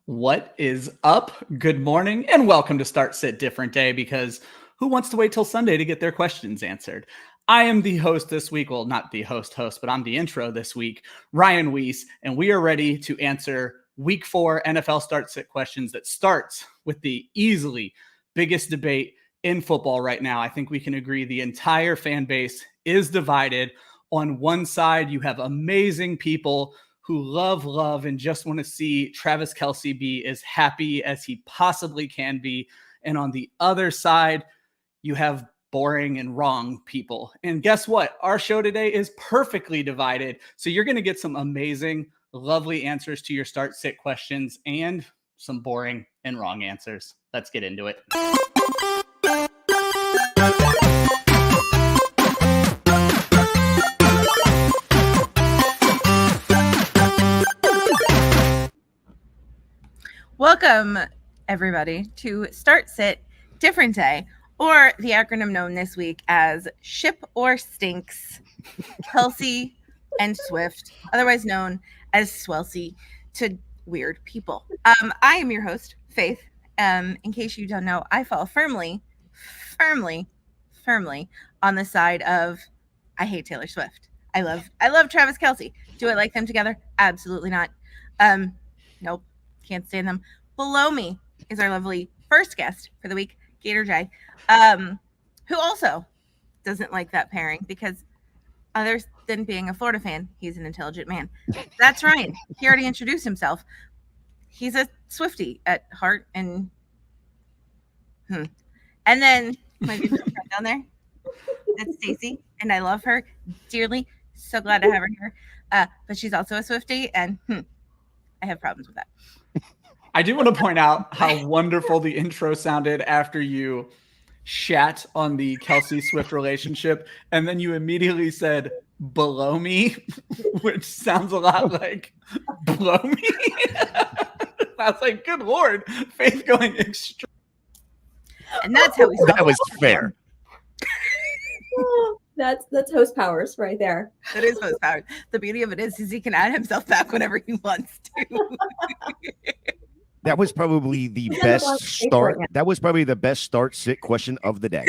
What is up? Good morning and welcome to Start Sit Different Day, because who wants to wait till Sunday to get their questions answered? I am the host this week. Well, not the host, but I'm the intro this week, Ryan Weisse, and we are ready to answer Week 4 NFL Start Sit questions that starts with the easily biggest debate in football right now. I think we can agree the entire fan base is divided. On one side, you have amazing people who love and just want to see Travis Kelce be as happy as he possibly can be. And on the other side, you have boring and wrong people. And guess what? Our show today is perfectly divided. So you're going to get some amazing, lovely answers to your start sit questions and some boring and wrong answers. Let's get into it. Welcome, everybody, to Start Sit Different Day, or the acronym known this week as Ship or Stinks, Kelce and Swift, otherwise known as Swelsey to weird people. I am your host, Faith. In case you don't know, I fall firmly on the side of I hate Taylor Swift. I love Travis Kelce. Do I like them together? Absolutely not. Nope. Can't stand them. Below me is our lovely first guest for the week, Gator J, who also doesn't like that pairing because other than being a Florida fan, he's an intelligent man. That's Ryan. He already introduced himself. He's a Swiftie at heart. And then my beautiful friend down there, that's Stacy, and I love her dearly. So glad to have her here. But she's also a Swiftie, and I have problems with that. I do want to point out how wonderful the intro sounded after you shat on the Kelce Swift relationship, and then you immediately said below me, which sounds a lot like blow me. I was like, good Lord, Faith going extreme. And that's how we That was fair. That's host powers right there. That is host powers. The beauty of it is he can add himself back whenever he wants to. That was probably the best start. That was probably the best start sit question of the day.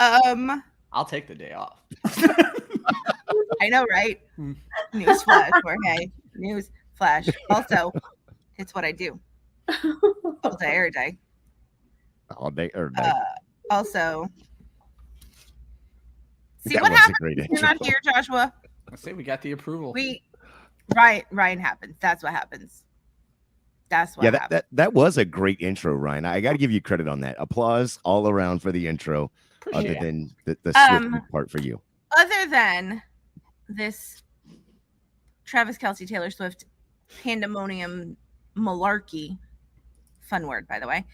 I'll take the day off. I know, right? News flash, Jorge. News flash. Also, it's what I do all day, every day. All day, every day. Also, see That what was a happens great when you're not intro. here, Joshua. I say we got the approval. Ryan happens. That's what happens. That's what happens. That was a great intro, Ryan. I got to give you credit on that. Applause all around for the intro, other than the Swift part for you. Other than this Travis Kelce, Taylor Swift pandemonium malarkey, fun word, by the way.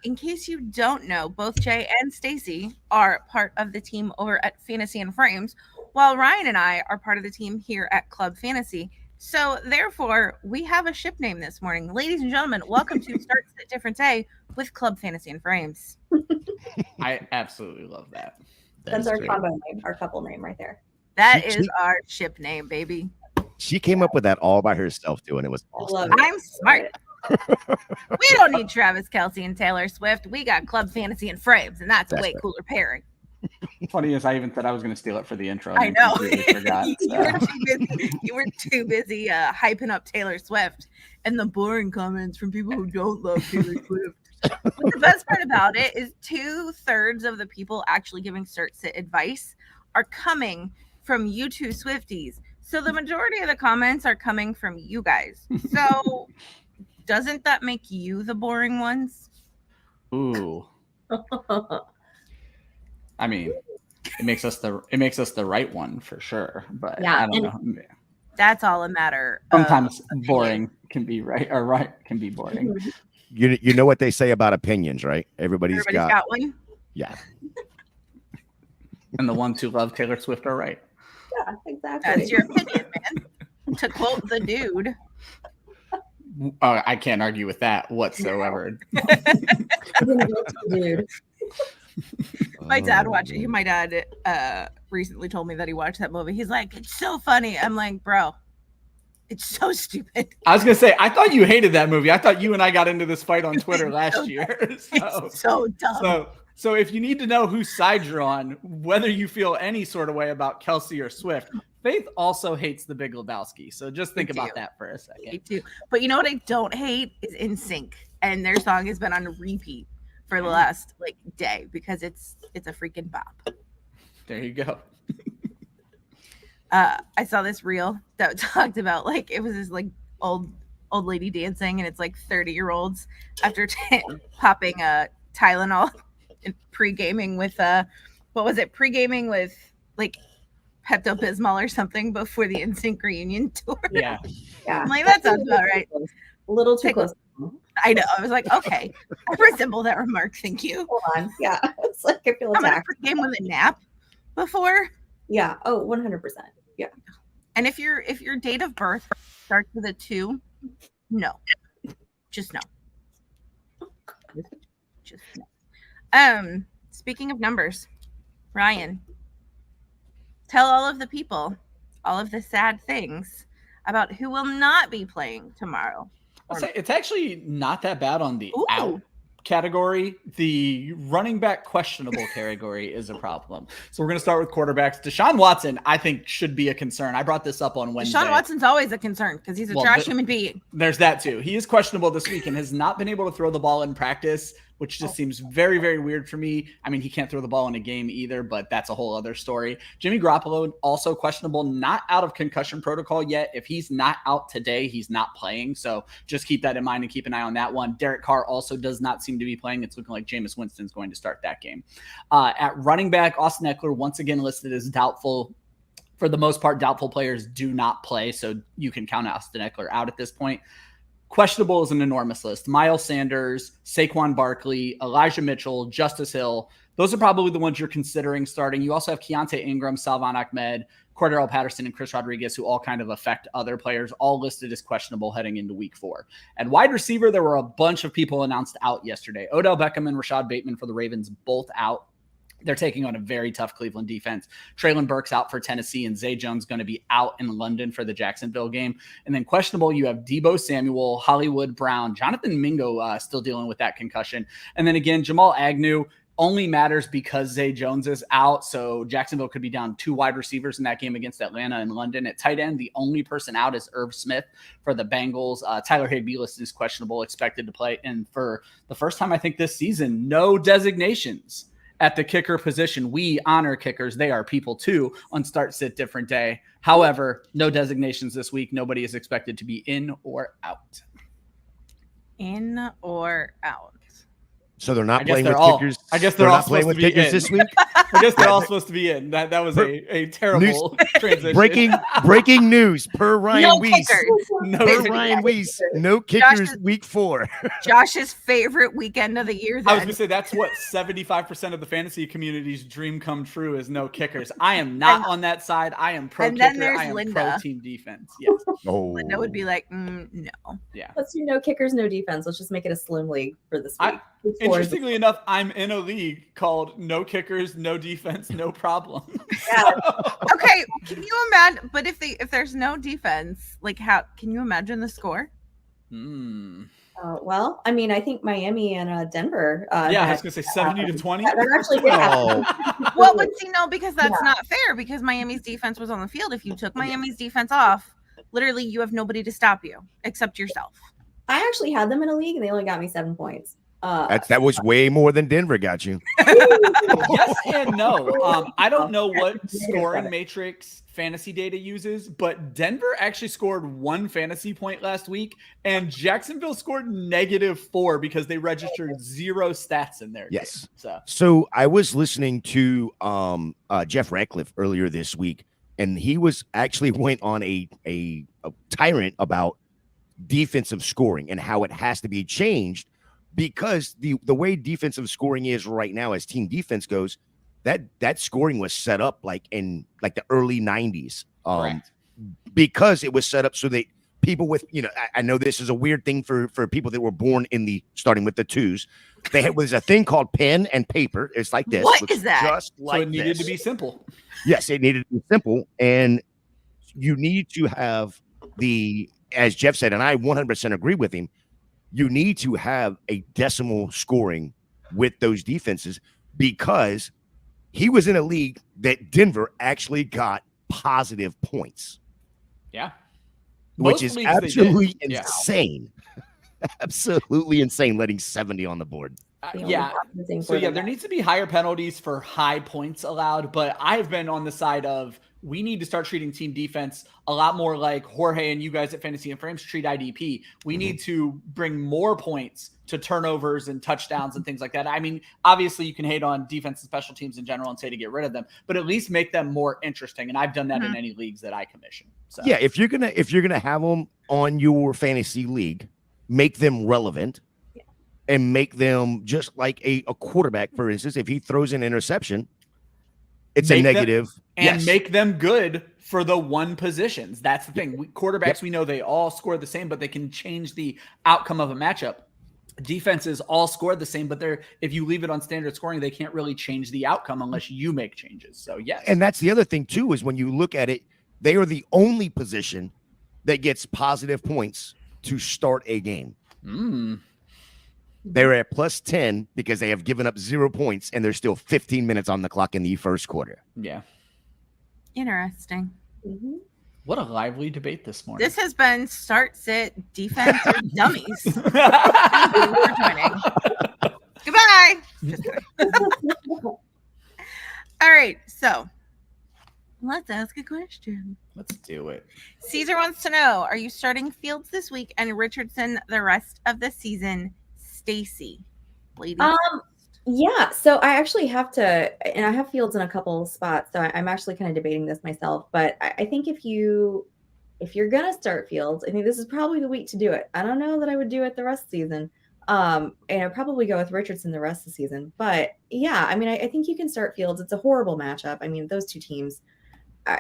In case you don't know, both Jay and Stacy are part of the team over at Fantasy and Frames, while Ryan and I are part of the team here at Club Fantasy. So therefore, we have a ship name this morning. Ladies and gentlemen, welcome to Start Sit Different Day with Club Fantasy and Frames. I absolutely love that. That's our combo name, our couple name right there. That is our ship name, baby. She came up with that all by herself, too, and it was awesome. I'm smart. We don't need Travis Kelce and Taylor Swift. We got Club Fantasy and Frames, and that's a way cooler pairing. Funny as I even said I was going to steal it for the intro. I know. Forgot, you were too busy hyping up Taylor Swift and the boring comments from people who don't love Taylor Swift. But the best part about it is 2/3 of the people actually giving Start Sit advice are coming from you two Swifties. So the majority of the comments are coming from you guys. So doesn't that make you the boring ones? Ooh. I mean, it makes us the right one for sure, but Yeah, I don't know. That's all a matter. Sometimes boring can be right, or right can be boring. You know what they say about opinions, right? Everybody's got one. Yeah. And the ones who love Taylor Swift are right. Yeah, exactly. That's your opinion, man. To quote the dude. I can't argue with that whatsoever. Dude. My dad recently told me that he watched that movie. He's like, it's so funny. I'm like, bro, It's so stupid. I was gonna say, I thought you hated that movie. I thought you and I got into this fight on Twitter last year. It's so dumb. So if you need to know whose side you're on, whether you feel any sort of way about Kelsey or Swift, Faith also hates the Big Lebowski. So just think about that for a second. Me too. But you know what I don't hate is NSYNC, and their song has been on repeat for the last day because it's a freaking bop. There you go. I saw this reel that talked about it was this old lady dancing, and it's 30-year-olds after popping Tylenol and pre-gaming with pre-gaming with Pepto-Bismol or something before the NSYNC reunion tour. Yeah. I'm that sounds about right. A little too close. I know. I was okay, I resemble that remark. Thank you. Hold on. Yeah. It's I feel I'm gonna attacked. pre-game with a nap before. Yeah. Oh, 100%. Yeah. And if your date of birth starts with a 2, no. Just no. Just no. Speaking of numbers, Ryan, tell all of the people all of the sad things about who will not be playing tomorrow. It's actually not that bad on the out category. The running back questionable category is a problem. So we're going to start with quarterbacks. Deshaun Watson, I think, should be a concern. I brought this up on Wednesday. Deshaun Watson's always a concern because he's a trash human being. There's that too. He is questionable this week and has not been able to throw the ball in practice, which just seems very, very weird for me. I mean, he can't throw the ball in a game either, but that's a whole other story. Jimmy Garoppolo, also questionable, not out of concussion protocol yet. If he's not out today, he's not playing. So just keep that in mind and keep an eye on that one. Derek Carr also does not seem to be playing. It's looking like Jameis Winston's going to start that game. At running back, Austin Eckler, once again listed as doubtful. For the most part, doubtful players do not play, so you can count Austin Eckler out at this point. Questionable is an enormous list. Miles Sanders, Saquon Barkley, Elijah Mitchell, Justice Hill. Those are probably the ones you're considering starting. You also have Keontae Ingram, Salvon Ahmed, Cordero Patterson, and Chris Rodriguez, who all kind of affect other players, all listed as questionable heading into week 4. At wide receiver, there were a bunch of people announced out yesterday. Odell Beckham and Rashad Bateman for the Ravens, both out. They're taking on a very tough Cleveland defense. Traylon Burks out for Tennessee, and Zay Jones going to be out in London for the Jacksonville game. And then questionable, you have Deebo Samuel, Hollywood Brown, Jonathan Mingo still dealing with that concussion. And then again, Jamal Agnew only matters because Zay Jones is out. So Jacksonville could be down 2 wide receivers in that game against Atlanta and London. At tight end, the only person out is Irv Smith for the Bengals. Tyler Higbee listed as questionable, expected to play. And for the first time, I think this season, no designations at the kicker position. We honor kickers. They are people too on Start Sit Different Day. However, no designations this week. Nobody is expected to be in or out. In or out. So they're not playing with kickers. I guess they're all not playing with kickers this week. I guess they're all supposed to be in. That was a terrible transition. Breaking news per Ryan Weisse. Ryan Weisse. No kickers week 4. Josh's favorite weekend of the year. Then. I was going to say that's what 75% of the fantasy community's dream come true is no kickers. I am not on that side. I am pro kicker. Then there's I am Linda. pro team defense. Yes. Linda would be like, no. Yeah. Let's do no kickers, no defense. Let's just make it a slim league for this week. Interestingly enough, I'm in a league called No Kickers, No Defense, No Problem. Yeah. Okay, can you imagine? But if there's no defense, how can you imagine the score? Well, I mean, I think Miami and Denver. I was going to say 70-20. That actually did happen. Well, but see, no, because that's not fair. Because Miami's defense was on the field. If you took Miami's defense off, literally, you have nobody to stop you except yourself. I actually had them in a league, and they only got me 7 points. That was way more than Denver got you. Yes and no. I don't know what scoring matrix fantasy data uses, but Denver actually scored 1 fantasy point last week, and Jacksonville scored -4 because they registered 0 stats in their game. So I was listening to Jeff Ratcliffe earlier this week, and he was actually went on a tyrant about defensive scoring and how it has to be changed. Because the way defensive scoring is right now, as team defense goes, that scoring was set up in the early 90s. Because it was set up so that people with, I know this is a weird thing for people that were born starting with the 2s. Was a thing called pen and paper. It's like this. What is that? Just like so it needed to be simple. Yes, it needed to be simple, and you need to have as Jeff said, and I 100% agree with him, you need to have a decimal scoring with those defenses because he was in a league that Denver actually got positive points. Yeah. Which is absolutely insane. Absolutely insane, letting 70 on the board. Yeah. So, there needs to be higher penalties for high points allowed. But I've been on the side of we need to start treating team defense a lot more like Jorge and you guys at Fantasy and Frames treat IDP. We need to bring more points to turnovers and touchdowns and things like that. I mean, obviously you can hate on defense and special teams in general and say to get rid of them, but at least make them more interesting. And I've done that in any leagues that I commission. So yeah, if you're gonna have them on your fantasy league, make them relevant and make them just like a quarterback, for instance. If he throws an interception, it's a negative. Make them good for the one positions. That's the thing. Quarterbacks, we know they all score the same, but they can change the outcome of a matchup. Defenses all score the same, but if you leave it on standard scoring, they can't really change the outcome unless you make changes. So yes. And that's the other thing too, is when you look at it, they are the only position that gets positive points to start a game. They're at plus 10 because they have given up 0 points and there's still 15 minutes on the clock in the first quarter. Yeah. Interesting. What a lively debate this morning. This has been Start, Sit, Defense, or Dummies. Thank you for joining. Goodbye. Just kidding. All right, so let's ask a question. Let's do it. Caesar wants to know, are you starting Fields this week and Richardson the rest of the season? Stacy, lady. Yeah, so I actually have to, and I have Fields in a couple of spots, so I'm actually kind of debating this myself. But I think if you're gonna start Fields, I think this is probably the week to do it. I don't know that I would do it the rest of the season, and I'd probably go with Richardson the rest of the season. But yeah, I mean, I think you can start Fields. It's a horrible matchup. I mean, those two teams,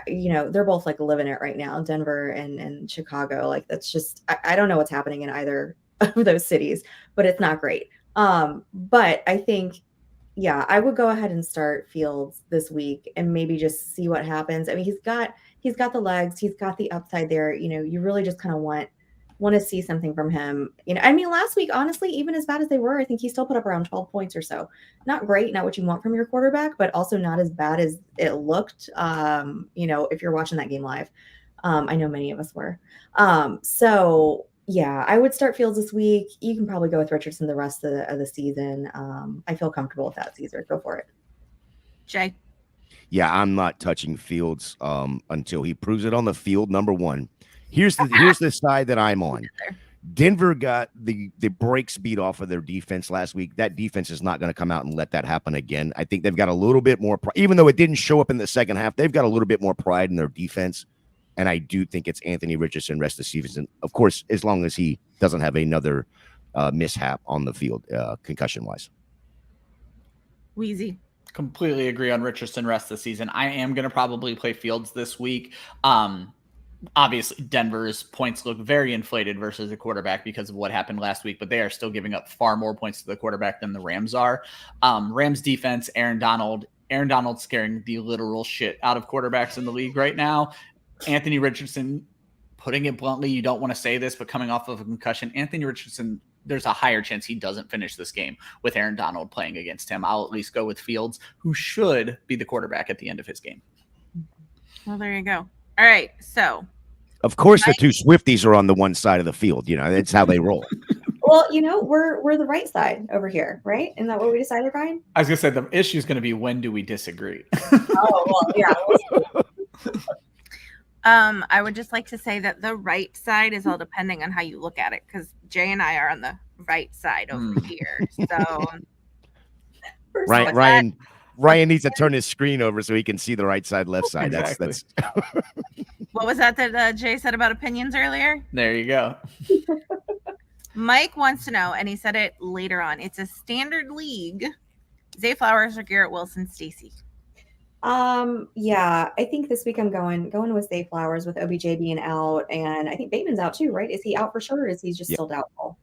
they're both like living it right now, Denver and Chicago. Like that's just, I don't know what's happening in either of those cities, but it's not great. But I think, yeah, I would go ahead and start Fields this week and maybe just see what happens. I mean, he's got the legs, he's got the upside there. You really just kind of want to see something from him. I mean, last week, honestly, even as bad as they were, I think he still put up around 12 points or so. Not great, not what you want from your quarterback, but also not as bad as it looked. If you're watching that game live, I know many of us were. So yeah, I would start Fields this week. You can probably go with Richardson the rest of the season. I feel comfortable with that, Caesar. Go for it. Jay? Yeah, I'm not touching Fields until he proves it on the field, number one. Here's the side that I'm on. Denver got the brakes beat off of their defense last week. That defense is not going to come out and let that happen again. I think they've got a little bit more pride. Even though it didn't show up in the second half, they've got a little bit more pride in their defense. And I do think it's Anthony Richardson rest of the season. Of course, as long as he doesn't have another mishap on the field, concussion-wise. Wheezy. Completely agree on Richardson rest of the season. I am going to probably play Fields this week. Obviously, Denver's points look very inflated versus the quarterback because of what happened last week, but they are still giving up far more points to the quarterback than the Rams are. Rams defense, Aaron Donald scaring the literal shit out of quarterbacks in the league right now. Anthony Richardson, putting it bluntly, you don't want to say this, but coming off of a concussion, Anthony Richardson, there's a higher chance he doesn't finish this game with Aaron Donald playing against him. I'll at least go with Fields, who should be the quarterback at the end of his game. Well, there you go. All right, so. Of course, the two Swifties are on the one side of the field. That's how they roll. Well, we're the right side over here, right? Isn't that what we decided, Ryan? I was going to say, the issue is going to be, when do we disagree? Oh, well, yeah. I would just like to say that the right side is all depending on how you look at it, because Jay and I are on the right side over here. So Ryan needs to turn his screen over so he can see the right side, left side. Exactly. That's What was that Jay said about opinions earlier? There you go. Mike wants to know, and he said it later on, it's a standard league. Zay Flowers or Garrett Wilson, Stacy? Yeah, I think this week I'm going with Zay Flowers with OBJ being out, and I think Bateman's out too, right? Is he out for sure, or is he just still doubtful?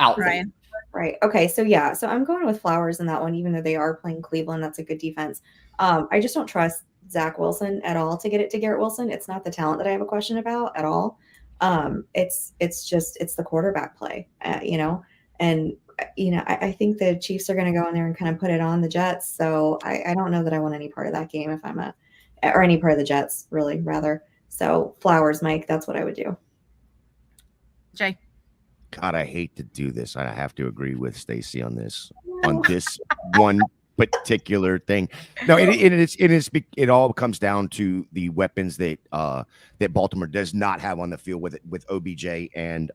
Out. Ryan. Right. Okay. So yeah. So I'm going with Flowers in that one, even though they are playing Cleveland. That's a good defense. I just don't trust Zach Wilson at all to get it to Garrett Wilson. It's not the talent that I have a question about at all. It's the quarterback play, and I think the Chiefs are going to go in there and kind of put it on the Jets. So I don't know that I want any part of that game if I'm or any part of the Jets, really, rather. So Flowers, Mike, that's what I would do. Jay. God, I hate to do this. I have to agree with Stacy on this one particular thing. No, it all comes down to the weapons that Baltimore does not have on the field with OBJ and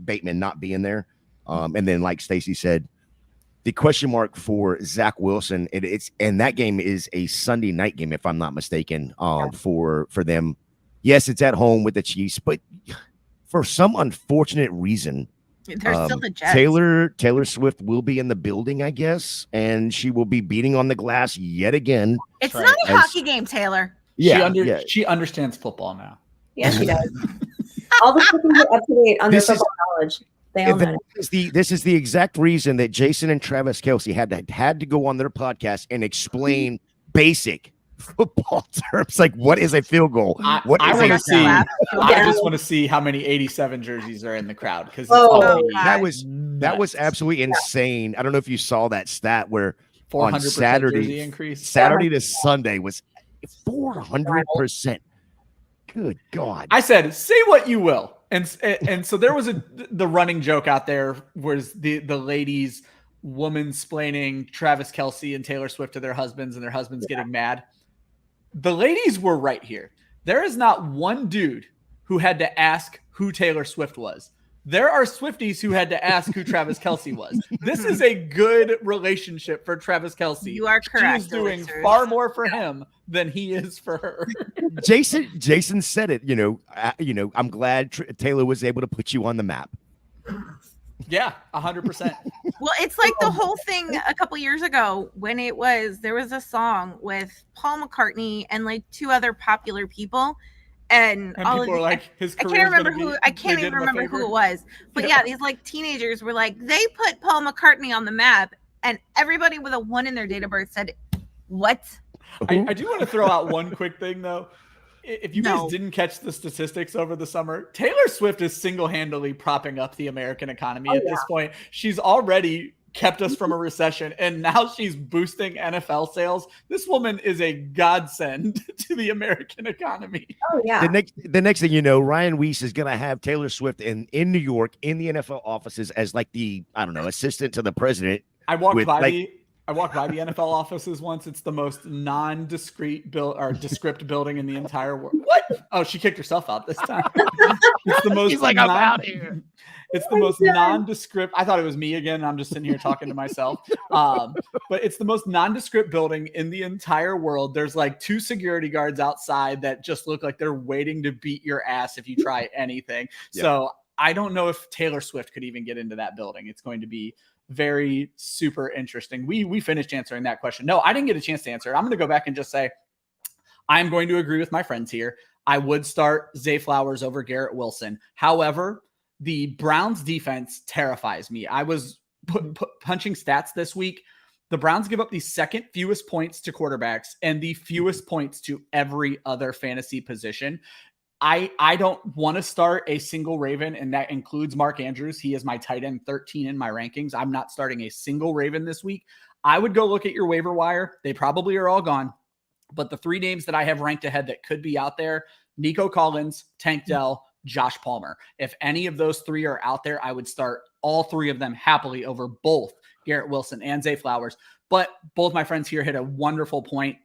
Bateman not being there. And then, like Stacy said, the question mark for Zach Wilson, and that game is a Sunday night game, if I'm not mistaken, for them. Yes, it's at home with the Chiefs, but for some unfortunate reason, there's still the Jets. Taylor Swift will be in the building, I guess, and she will be beating on the glass yet again. It's not a hockey game, Taylor. Yeah, she understands football now. Yeah, she does. All the people are up to date on their football knowledge. They all know. This is the exact reason that Jason and Travis Kelce had to go on their podcast and explain basic football terms, like what is a field goal? I just want to see how many 87 jerseys are in the crowd, because that was absolutely insane. I don't know if you saw that stat where on Saturday increase. Saturday to Sunday was 400%. Good God! I said, say what you will, and so there was the running joke out there was the ladies woman-splaining Travis Kelce and Taylor Swift to their husbands, and their husbands getting mad. The ladies were right here. There is not one dude who had to ask who Taylor Swift was. There are Swifties who had to ask who Travis Kelce was. This is a good relationship for Travis Kelce. You are correct. She is doing far more for him than he is for her. Jason said it. I'm glad Taylor was able to put you on the map. Yeah, 100%. Well, it's like the whole thing a couple years ago when there was a song with Paul McCartney and like two other popular people. And all people were like, his I can't even remember who it was. But yeah, these like teenagers were like, they put Paul McCartney on the map, and everybody with a 1 in their date of birth said, what? I do want to throw out one quick thing though. If you guys didn't catch the statistics over the summer, Taylor Swift is single-handedly propping up the American economy at this point. She's already kept us from a recession, and now she's boosting NFL sales. This woman is a godsend to the American economy. Oh, yeah. The next thing you know, Ryan Weisse is going to have Taylor Swift in New York in the NFL offices as like the, assistant to the president. I walked by the NFL offices once. It's the most nondescript descript building in the entire world. What? Oh, she kicked herself out this time. It's the most. He's like, I'm out here. It's the most nondescript. I thought it was me again. I'm just sitting here talking to myself. But it's the most nondescript building in the entire world. There's like 2 security guards outside that just look like they're waiting to beat your ass if you try anything. Yeah. So I don't know if Taylor Swift could even get into that building. It's going to be very super interesting. We finished answering that question. No, I didn't get a chance to answer it. I'm going to go back and just say, I'm going to agree with my friends here. I would start Zay Flowers over Garrett Wilson. However, the Browns defense terrifies me. I was punching stats this week. The Browns give up the second fewest points to quarterbacks and the fewest points to every other fantasy position. I don't want to start a single Raven, and that includes Mark Andrews. He is my tight end 13 in my rankings. I'm not starting a single Raven this week. I would go look at your waiver wire. They probably are all gone. But the 3 names that I have ranked ahead that could be out there, Nico Collins, Tank Dell, Josh Palmer. If any of those 3 are out there, I would start all 3 of them happily over both Garrett Wilson and Zay Flowers. But both my friends here hit a wonderful point.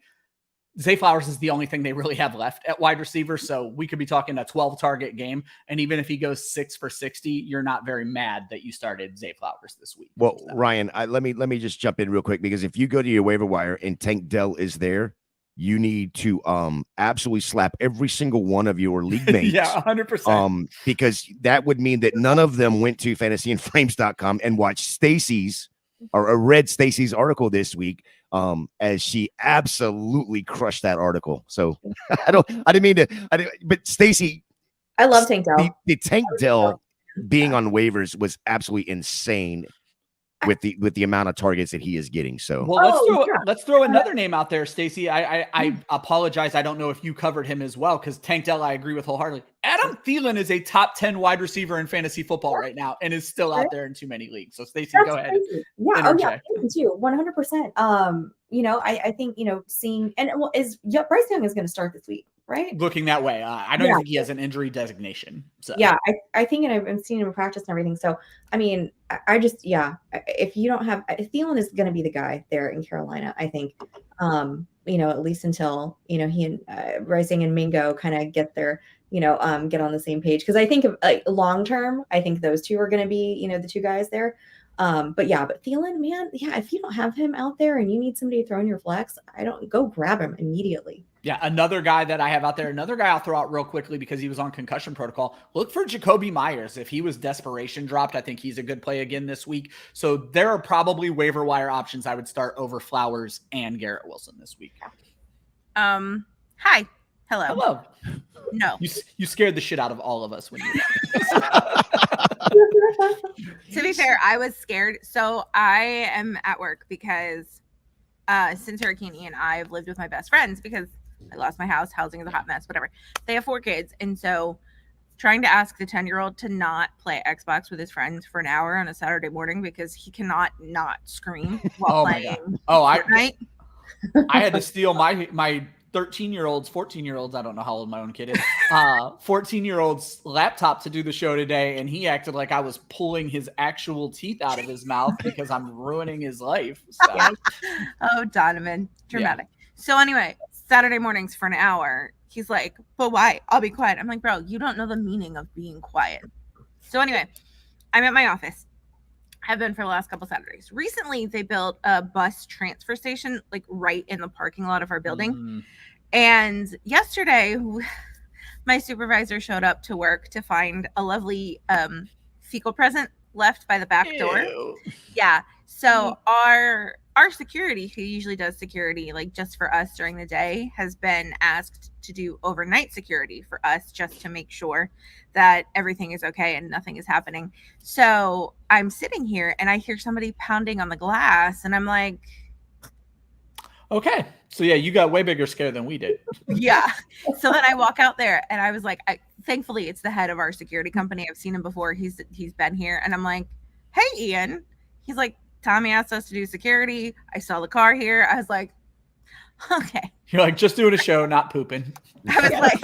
Zay Flowers is the only thing they really have left at wide receiver. So we could be talking a 12 target game. And even if he goes 6 for 60, you're not very mad that you started Zay Flowers this week. Well, Ryan, let me just jump in real quick, because if you go to your waiver wire and Tank Dell is there, you need to absolutely slap every single one of your league mates. Yeah, 100%. Because that would mean that none of them went to fantasyandframes.com and watched Stacy's or read Stacy's article this week, as she absolutely crushed that article. So but Stacy, I love Tank Dell. The Tank Dell being on waivers was absolutely insane. with the amount of targets that he is getting. So well, let's throw another name out there, Stacy. I apologize. I don't know if you covered him as well, because Tank Dell, I agree with wholeheartedly. Adam Thielen is a top 10 wide receiver in fantasy football right now and is still out there in too many leagues. So Stacy, go ahead. Crazy. Yeah, too, 100%. I think seeing Bryce Young is going to start this week, right? Looking that way. I don't think he has an injury designation. So yeah, I think, and I've seen him in practice and everything. So I mean, if you don't have, Thielen is going to be the guy there in Carolina, I think. At least until he and Bryce Young and Mingo kind of get their get on the same page, because I think of long term, I think those two are going to be the two guys there. But Thielen, man, if you don't have him out there and you need somebody to throw in your flex, go grab him immediately. Yeah, another guy that I have out there, another guy I'll throw out real quickly because he was on concussion protocol. Look for Jacoby Myers. If he was desperation dropped, I think he's a good play again this week. So there are probably waiver wire options I would start over Flowers and Garrett Wilson this week. Hi. Hello. No. You scared the shit out of all of us when you To be fair, I was scared. So I am at work because since Hurricane Ian, I've lived with my best friends because I lost my house. Housing is a hot mess, whatever. They have 4 kids. And so trying to ask the 10-year-old to not play Xbox with his friends for an hour on a Saturday morning because he cannot not scream while playing. I had to steal my 13-year-olds, 14-year-olds, I don't know how old my own kid is, 14-year-old's laptop to do the show today, and he acted like I was pulling his actual teeth out of his mouth because I'm ruining his life. So. Oh, Donovan. Dramatic. Yeah. So anyway, Saturday mornings for an hour, he's like, but why? I'll be quiet. I'm like, bro, you don't know the meaning of being quiet. So anyway, I'm at my office. Have been for the last couple Saturdays. Recently, they built a bus transfer station like right in the parking lot of our building. Mm-hmm. And yesterday, my supervisor showed up to work to find a lovely fecal present left by the back door. Yeah. So our security, who usually does security like just for us during the day, has been asked to do overnight security for us just to make sure that everything is okay and nothing is happening. So I'm sitting here and I hear somebody pounding on the glass and I'm like, okay. So yeah, you got way bigger scare than we did. Yeah. So then I walk out there and I was like, thankfully it's the head of our security company. I've seen him before. He's been here. And I'm like, hey, Ian. He's like, Tommy asked us to do security. I saw the car here. I was like, okay. You're like, just doing a show, not pooping. I was like,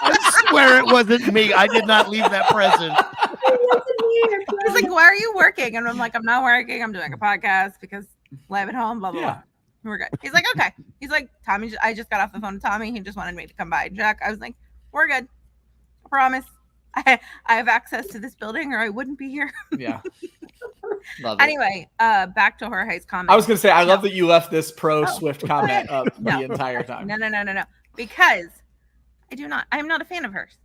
I swear it wasn't me. I did not leave that present. He's like, why are you working? And I'm like, I'm not working. I'm doing a podcast because live at home, blah, blah, blah. We're good. He's like, okay. He's like, Tommy, I just got off the phone to Tommy. He just wanted me to come by and check. I was like, we're good. I promise. I have access to this building or I wouldn't be here. Yeah. Love it. Anyway, back to Jorge's comment. I was going to say, I love that you left this Swift comment up the entire time. No. Because I'm not a fan of hers.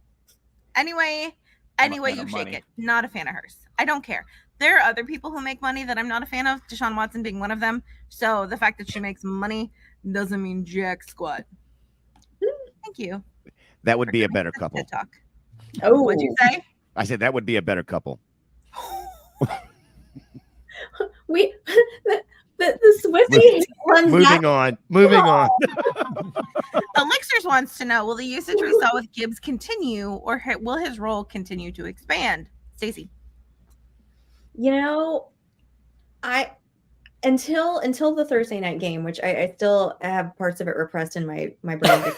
Anyway you shake it. Not a fan of hers. I don't care. There are other people who make money that I'm not a fan of, Deshaun Watson being one of them. So the fact that she makes money doesn't mean jack squat. Thank you. That would be a better couple. Talk. Oh, what'd you say? I said that would be a better couple. The Swiftie runs Moving on. Elixirs wants to know, will the usage we saw with Gibbs continue or will his role continue to expand? Stacy. Until the Thursday night game, which I still have parts of it repressed in my brain.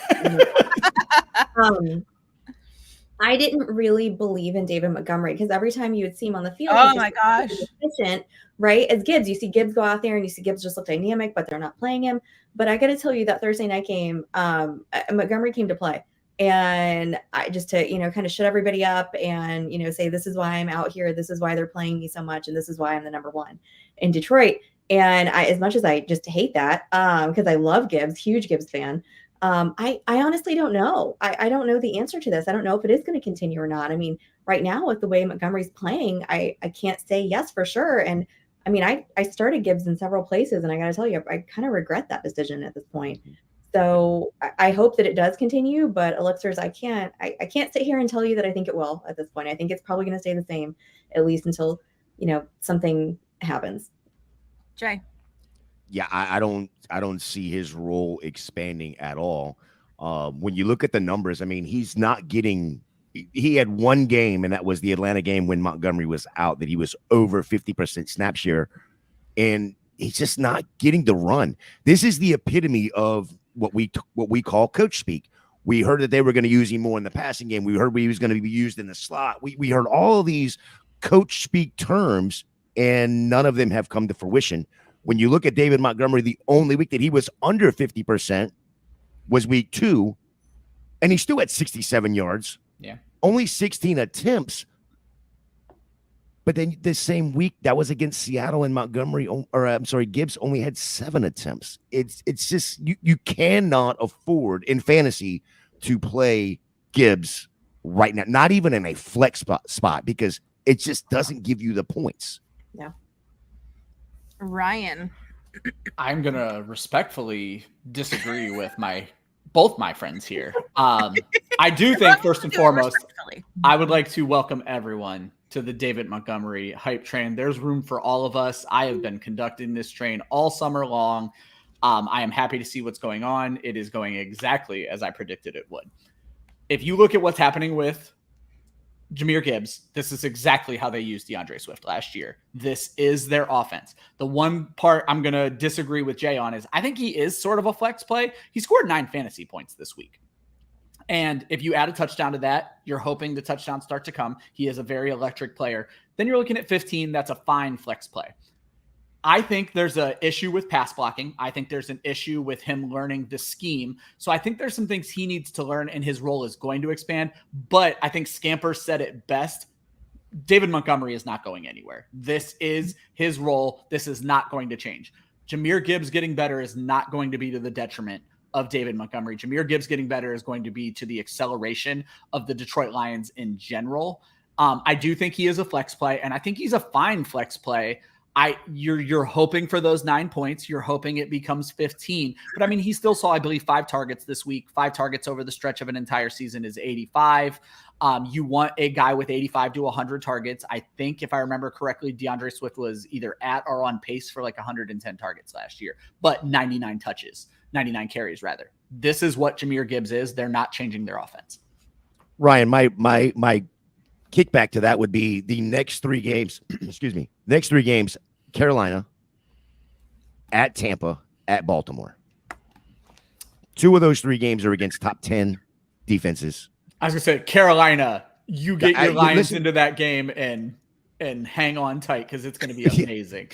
I didn't really believe in David Montgomery because every time you would see him on the field, oh my gosh, efficient, right? As Gibbs, you see Gibbs go out there and you see Gibbs just look dynamic, but they're not playing him. But I got to tell you that Thursday night game, Montgomery came to play, and I just to kind of shut everybody up and say this is why I'm out here, this is why they're playing me so much, and this is why I'm the number one in Detroit. And as much as I just hate that, because I love Gibbs, huge Gibbs fan. I honestly don't know. I don't know the answer to this. I don't know if it is going to continue or not. I mean, right now with the way Montgomery's playing, I can't say yes for sure. And I mean, I started Gibbs in several places, and I got to tell you, I kind of regret that decision at this point. So I hope that it does continue, but Elixirs, I can't sit here and tell you that I think it will at this point. I think it's probably going to stay the same, at least until, something happens. Jay. Yeah, I don't see his role expanding at all. When you look at the numbers, I mean, he's not getting. He had one game, and that was the Atlanta game when Montgomery was out, that he was over 50% snap share, and he's just not getting the run. This is the epitome of what we call coach speak. We heard that they were going to use him more in the passing game. We heard he was going to be used in the slot. We heard all of these coach speak terms, and none of them have come to fruition. When you look at David Montgomery, the only week that he was under 50% was week 2, and he still had 67 yards. Yeah. Only 16 attempts. But then the same week, that was against Seattle, and Gibbs only had 7 attempts. It's just you cannot afford in fantasy to play Gibbs right now, not even in a flex spot, because it just doesn't give you the points. Yeah. Ryan. I'm gonna respectfully disagree with both my friends here. I do think first and foremost, I would like to welcome everyone to the David Montgomery hype train. There's room for all of us. I have been conducting this train all summer long. I am happy to see what's going on. It is going exactly as I predicted it would. If you look at what's happening with Jahmyr Gibbs, this is exactly how they used DeAndre Swift last year. This is their offense. The one part I'm going to disagree with Jay on is I think he is sort of a flex play. He scored 9 fantasy points this week. And if you add a touchdown to that, you're hoping the touchdowns start to come. He is a very electric player. Then you're looking at 15. That's a fine flex play. I think there's an issue with pass blocking. I think there's an issue with him learning the scheme. So I think there's some things he needs to learn, and his role is going to expand. But I think Scamper said it best. David Montgomery is not going anywhere. This is his role. This is not going to change. Jahmyr Gibbs getting better is not going to be to the detriment of David Montgomery. Jahmyr Gibbs getting better is going to be to the acceleration of the Detroit Lions in general. I do think he is a flex play, and I think he's a fine flex play. You're hoping for those 9 points. You're hoping it becomes 15. But I mean, he still saw, I believe, 5 targets this week. 5 targets over the stretch of an entire season is 85. You want a guy with 85 to 100 targets. I think, if I remember correctly, DeAndre Swift was either at or on pace for like 110 targets last year, but 99 carries rather. This is what Jahmyr Gibbs is. They're not changing their offense. Ryan, my kickback to that would be the next 3 games. Excuse me. Next 3 games: Carolina, at Tampa, at Baltimore. 2 of those 3 games are against top 10 defenses. I was gonna say Carolina. You get your Lions into that game and hang on tight because it's going to be amazing.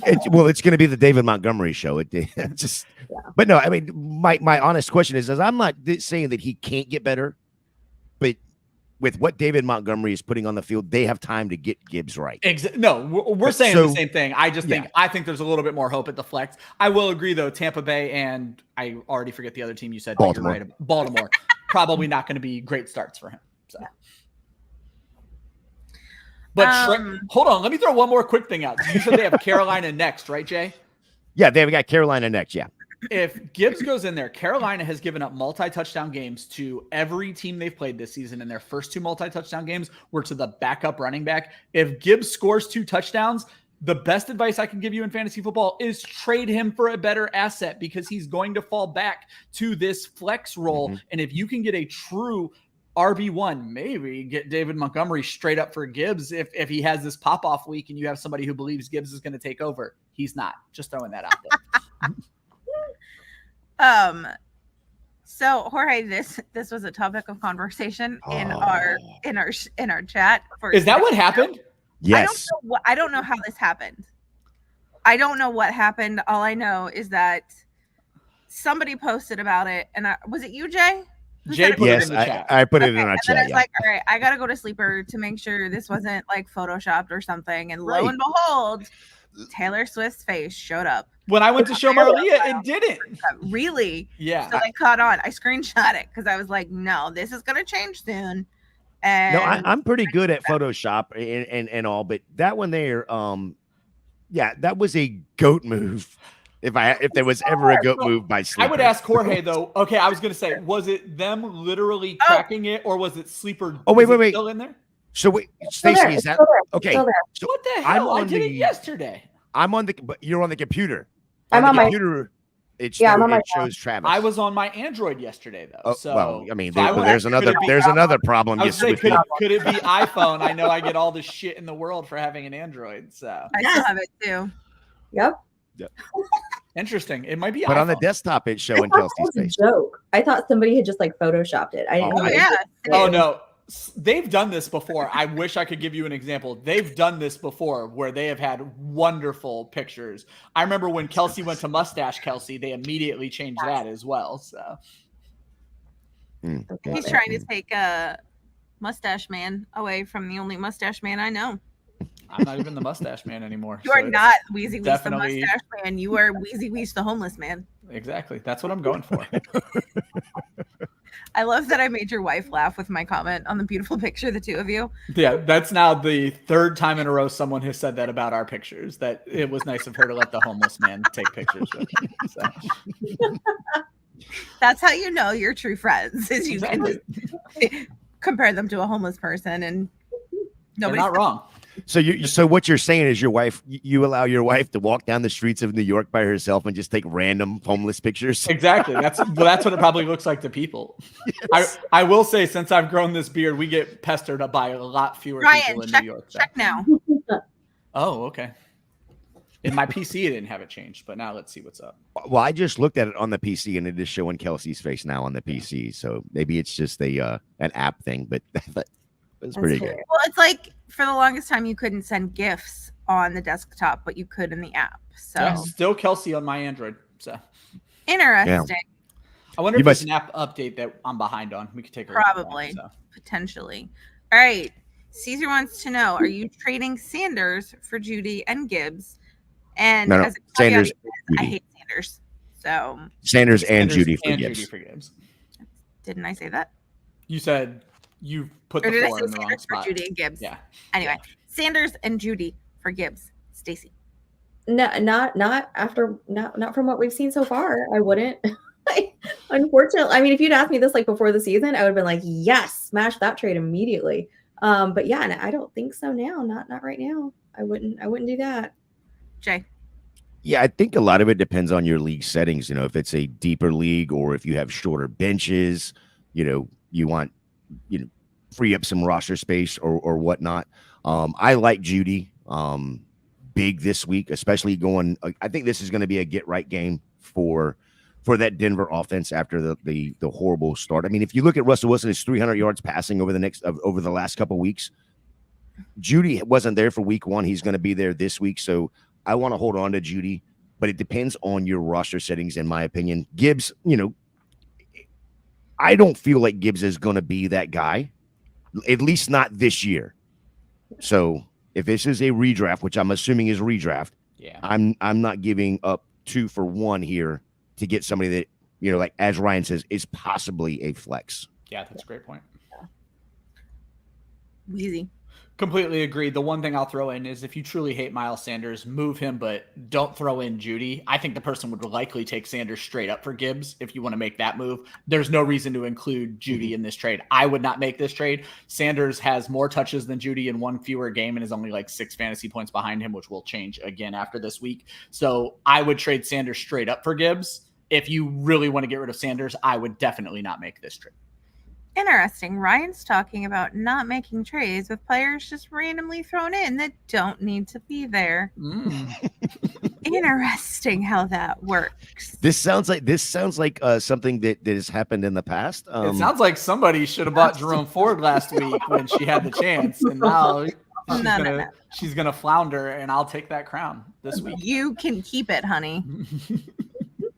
It's going to be the David Montgomery show. But no, I mean, my honest question is I'm not saying that he can't get better, but with what David Montgomery is putting on the field, they have time to get Gibbs right. No, we're saying the same thing. I just think I think there's a little bit more hope at the flex. I will agree though. Tampa Bay and I already forget the other team you said. Baltimore. You're right about. Baltimore probably not going to be great starts for him. So. But hold on, let me throw one more quick thing out. You said they have Carolina next, right, Jay? Yeah, they've got Carolina next. Yeah. If Gibbs goes in there, Carolina has given up multi-touchdown games to every team they've played this season, and their first 2 multi-touchdown games were to the backup running back. If Gibbs scores 2 touchdowns, the best advice I can give you in fantasy football is trade him for a better asset because he's going to fall back to this flex role. Mm-hmm. And if you can get a true RB1, maybe get David Montgomery straight up for Gibbs if he has this pop-off week and you have somebody who believes Gibbs is going to take over. He's not. Just throwing that out there. So Jorge, this was a topic of conversation in our chat. Is that what happened? Yes. I don't know how this happened. I don't know what happened. All I know is that somebody posted about it, and was it you, Jay? Jay put it in the chat. I put it in our chat. And I was like, all right, I gotta go to Sleeper to make sure this wasn't like photoshopped or something. And lo and behold, Taylor Swift's face showed up. When I went to show Marlia, it didn't. Really? Yeah. So I caught on. I screenshot it because I was like, no, this is gonna change soon. And no, I'm pretty good at Photoshop and all, but that one there, that was a goat move. If there was ever a goat move by Sleeper. I would ask Jorge though. Okay, I was gonna say, was it them literally cracking it, or was it Sleeper? Oh wait. Still in there? So wait, Still Stacy, there. is that Still there. okay? Still there. So What the I'm hell? I on did it the- yesterday. but you're on the computer. I'm the on my- computer. It Yeah, I'm on my shows Travis. I was on my Android yesterday, though. Oh, So well, I mean, so I would- there's could another it be- there's another problem. I You would say, Swiftie. could it be iPhone? I know I get all the shit in the world for having an Android. So I still have it too. Yep. interesting. It might be But iPhone. on the desktop, it's I showing thought Kelsey's that was face. a joke. I thought somebody had just like photoshopped it. I didn't Oh, know. Oh it. yeah. Oh same. no, they've done this before. I wish I could give you an example. They've done this before where they have had wonderful pictures. I remember when Kelsey went to Mustache Kelsey, they immediately changed that as well. So Okay. He's trying to take a mustache man away from the only mustache man I know. I'm not even the Mustache Man anymore. You so are it's- not Wheezy Weeze the definitely- mustache man. You are Wheezy Weeze the homeless man. Exactly. That's what I'm going for. I love that I made your wife laugh with my comment on the beautiful picture, the two of you. Yeah, that's now the third time in a row someone has said that about our pictures, that it was nice of her to let the homeless man take pictures with me. So, That's how you know you're true friends, is you exactly. can just compare them to a homeless person and You're nobody's not wrong. So what you're saying is you allow your wife to walk down the streets of New York by herself and just take random homeless pictures. Exactly. That's what it probably looks like to people. I will say, since I've grown this beard, we get pestered by a lot fewer Ryan, people in check, New York. check now. Oh, okay. In my PC, it didn't have it changed, but now let's see what's up. Well, I just looked at it on the PC and it is showing Kelsey's face now on the PC. So maybe it's just an app thing, but it's pretty good. Well, it's like for the longest time you couldn't send GIFs on the desktop, but you could in the app. So Yeah, still Kelsey on my Android. So interesting. I wonder You if must- it's an app update that I'm behind on. We could take a look at that, Probably. so. Potentially. All right. Caesar wants to know: are you trading Sanders for Judy and Gibbs? And No, as a caveat, Sanders, he says, I Judy. hate Sanders. So Sanders and Sanders Judy for and Gibbs. Judy for Gibbs. didn't I say that? You said you put Or the did I four say in the wrong Sanders for spot. Judy and Gibbs? Yeah. Anyway, Sanders and Judy for Gibbs. Stacy. No, not from what we've seen so far. I wouldn't. Unfortunately, I mean, if you'd asked me this like before the season, I would have been like, yes, smash that trade immediately. But yeah, and I don't think so now. Not right now. I wouldn't do that. Jay. Yeah, I think a lot of it depends on your league settings. You know, if it's a deeper league or if you have shorter benches, you want, free up some roster space or whatnot. I like Judy big this week, especially going. I think this is going to be a get right game for that Denver offense after the horrible start. I mean, if you look at Russell Wilson, his 300 yards passing over the last couple of weeks. Judy wasn't there for week one. He's going to be there this week. So I want to hold on to Judy, but it depends on your roster settings, in my opinion. Gibbs, I don't feel like Gibbs is going to be that guy, at least not this year. So if this is a redraft, which I'm assuming is redraft, Yeah. I'm not giving up 2 for 1 here to get somebody that, like as Ryan says, is possibly a flex. Yeah, that's a great point. Wheezy. Completely agree. The one thing I'll throw in is if you truly hate Miles Sanders, move him, but don't throw in Judy. I think the person would likely take Sanders straight up for Gibbs if you want to make that move. There's no reason to include Judy in this trade. I would not make this trade. Sanders has more touches than Judy in one fewer game and is only like 6 fantasy points behind him, which will change again after this week. So I would trade Sanders straight up for Gibbs. If you really want to get rid of Sanders, I would definitely not make this trade. Interesting. Ryan's talking about not making trades with players just randomly thrown in that don't need to be there. Interesting how that works. This sounds like something that has happened in the past. It sounds like somebody should have bought Jerome Ford last week when she had the chance, and now she's gonna flounder, and I'll take that crown this week. You can keep it, honey.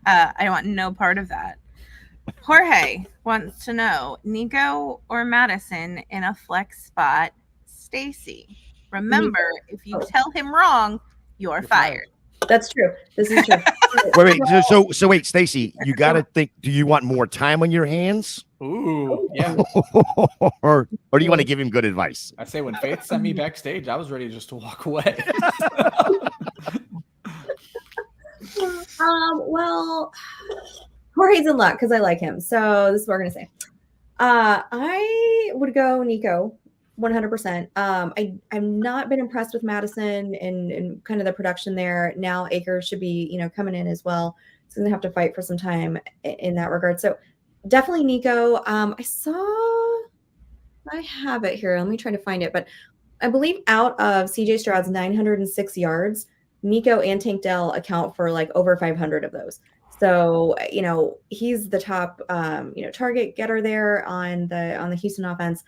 I want no part of that. Jorge wants to know Nico or Madison in a flex spot. Stacy, remember, if you tell him wrong, you're fired. That's true. This is true. Wait. So wait, Stacy, you got to think. Do you want more time on your hands, Ooh, yeah. or do you want to give him good advice? I say when Faith sent me backstage, I was ready just to walk away. Well, Jorge's in luck because I like him. So this is what we're gonna say. I would go Nico 100%. I've not been impressed with Madison and kind of the production there. Now Akers should be, coming in as well. So gonna have to fight for some time in that regard. So definitely Nico. I have it here. Let me try to find it. But I believe out of CJ Stroud's 906 yards, Nico and Tank Dell account for like over 500 of those. So, he's the top, target getter there on the Houston offense.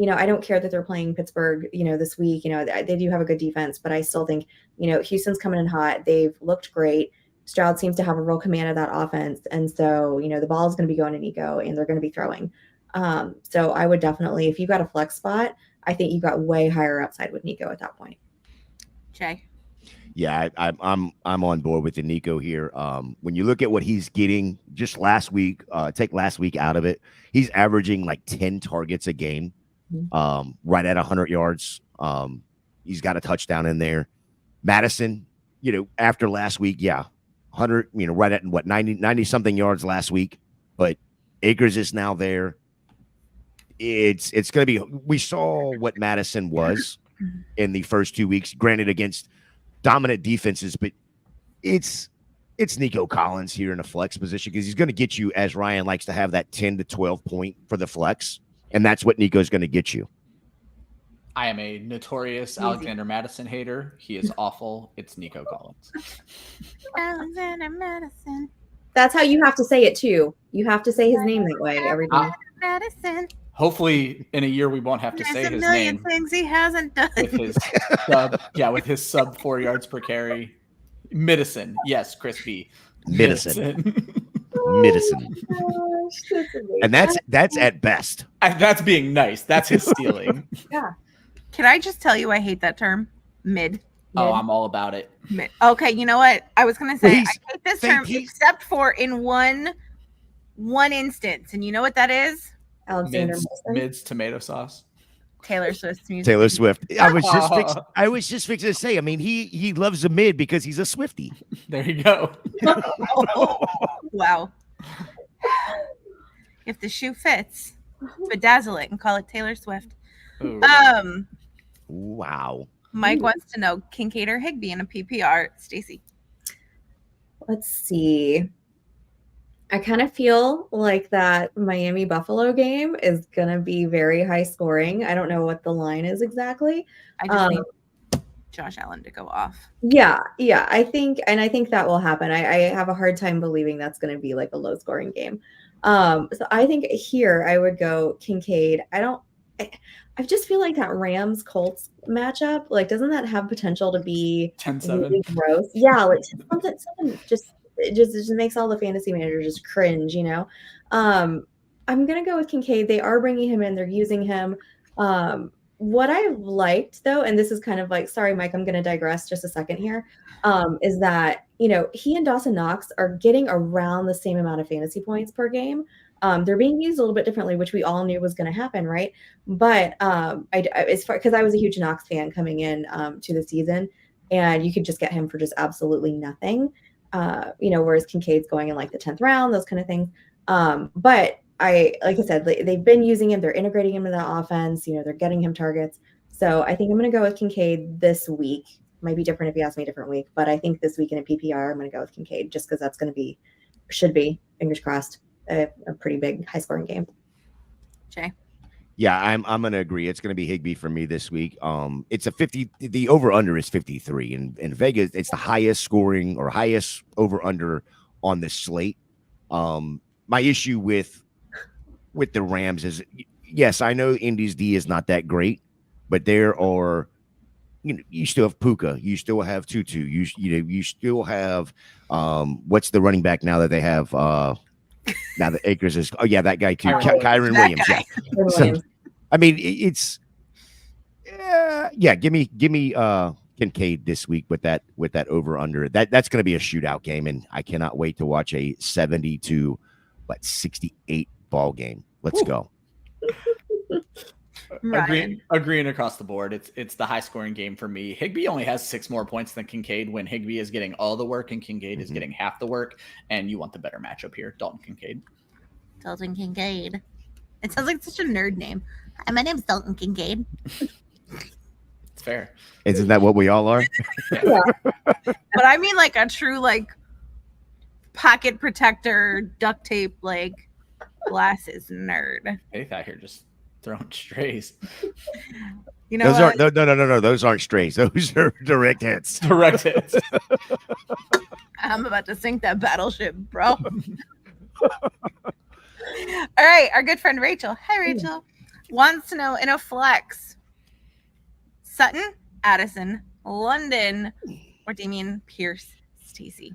I don't care that they're playing Pittsburgh, this week. They do have a good defense, but I still think, Houston's coming in hot. They've looked great. Stroud seems to have a real command of that offense. And so, the ball is going to be going to Nico and they're going to be throwing. So I would definitely, if you got a flex spot, I think you got way higher upside with Nico at that point. Jay. Yeah, I'm on board with the Nico here. When you look at what he's getting just last week, take last week out of it, he's averaging like 10 targets a game. Right at 100 yards. He's got a touchdown in there. Madison, after last week, 100, right at 90 something yards last week, but Akers is now there. It's going to be, we saw what Madison was in the first 2 weeks, granted against dominant defenses, but it's Nico Collins here in a flex position because he's going to get you, as Ryan likes to have, that 10 to 12 point for the flex. And that's what Nico's going to get you. I am a notorious Alexander Madison hater. He is awful. It's Nico Collins. Alexander Madison. That's how you have to say it too. You have to say his name that way every time. Madison. Hopefully, in a year we won't have to say his name. There's a million things he hasn't done. With his sub 4 yards per carry. Medicine. Yes, Chris B. Medicine. And that's at best. That's being nice. That's his stealing. Yeah. Can I just tell you I hate that term? Mid. Oh, I'm all about it. Mid. Okay, you know what? I was gonna say I hate this term except for in one instance. And you know what that is? Alexander Mid's tomato sauce. Taylor Swift's music. Taylor Swift. I was just fixing to say, I mean, he loves the mid because he's a Swiftie. There you go. Wow. If the shoe fits, bedazzle it and call it Taylor Swift. Ooh. Wow. Mike wants to know Kincaid or Higbee in a PPR. Stacy. Let's see. I kind of feel like that Miami Buffalo game is going to be very high scoring. I don't know what the line is exactly. I just need Josh Allen to go off. Yeah. I think that will happen. I have a hard time believing that's going to be like a low scoring game. So I think here I would go Kincaid. I just feel like that Rams Colts matchup, like, doesn't that have potential to be 10-7? really gross? Yeah, like something just makes all the fantasy managers just cringe, I'm gonna go with Kincaid. They are bringing him in, they're using him. What I've liked though, and this is kind of like, sorry, Mike, I'm gonna digress just a second here, is that he and Dawson Knox are getting around the same amount of fantasy points per game. They're being used a little bit differently, which we all knew was going to happen, right? But because I was a huge Knox fan coming in to the season, and you could just get him for just absolutely nothing, whereas Kincaid's going in like the 10th round, those kind of things. But like I said, they've been using him, they're integrating him in the offense, they're getting him targets. So I think I'm going to go with Kincaid this week. Might be different if you ask me a different week, but I think this week in a PPR, I'm going to go with Kincaid just because that's going to should be, fingers crossed, a pretty big high scoring game. Jay. Yeah, I'm going to agree. It's going to be Higbee for me this week. It's a 50. The over under is 53, and in Vegas, it's the highest scoring or highest over under on the slate. My issue with the Rams is, yes, I know Indy's D is not that great, but there are, you still have Puka, you still have Tutu, you still have what's the running back now that they have? Now that Akers is, that guy too, Kyron Williams. Yeah. So, I mean, it's give me Kincaid this week with that over under. That's going to be a shootout game, and I cannot wait to watch a 70-68 ball game. Let's go. Agreeing across the board. It's the high scoring game for me. Higbee only has 6 more points than Kincaid when Higbee is getting all the work and Kincaid is getting half the work, and you want the better matchup here. Dalton Kincaid. It sounds like such a nerd name. Hi, my name's Dalton Kincaid. It's fair. Isn't that what we all are? Yeah. But I mean like a true like pocket protector, duct tape, like glasses nerd. Faith out here just throwing strays. You know Those what? aren't no. Those aren't strays. Those are direct hits. Direct hits. I'm about to sink that battleship, bro. All right, our good friend Rachel. Hi, Rachel. Wants to know in a flex, Sutton, Addison, London, or Damian Pierce, Stacy.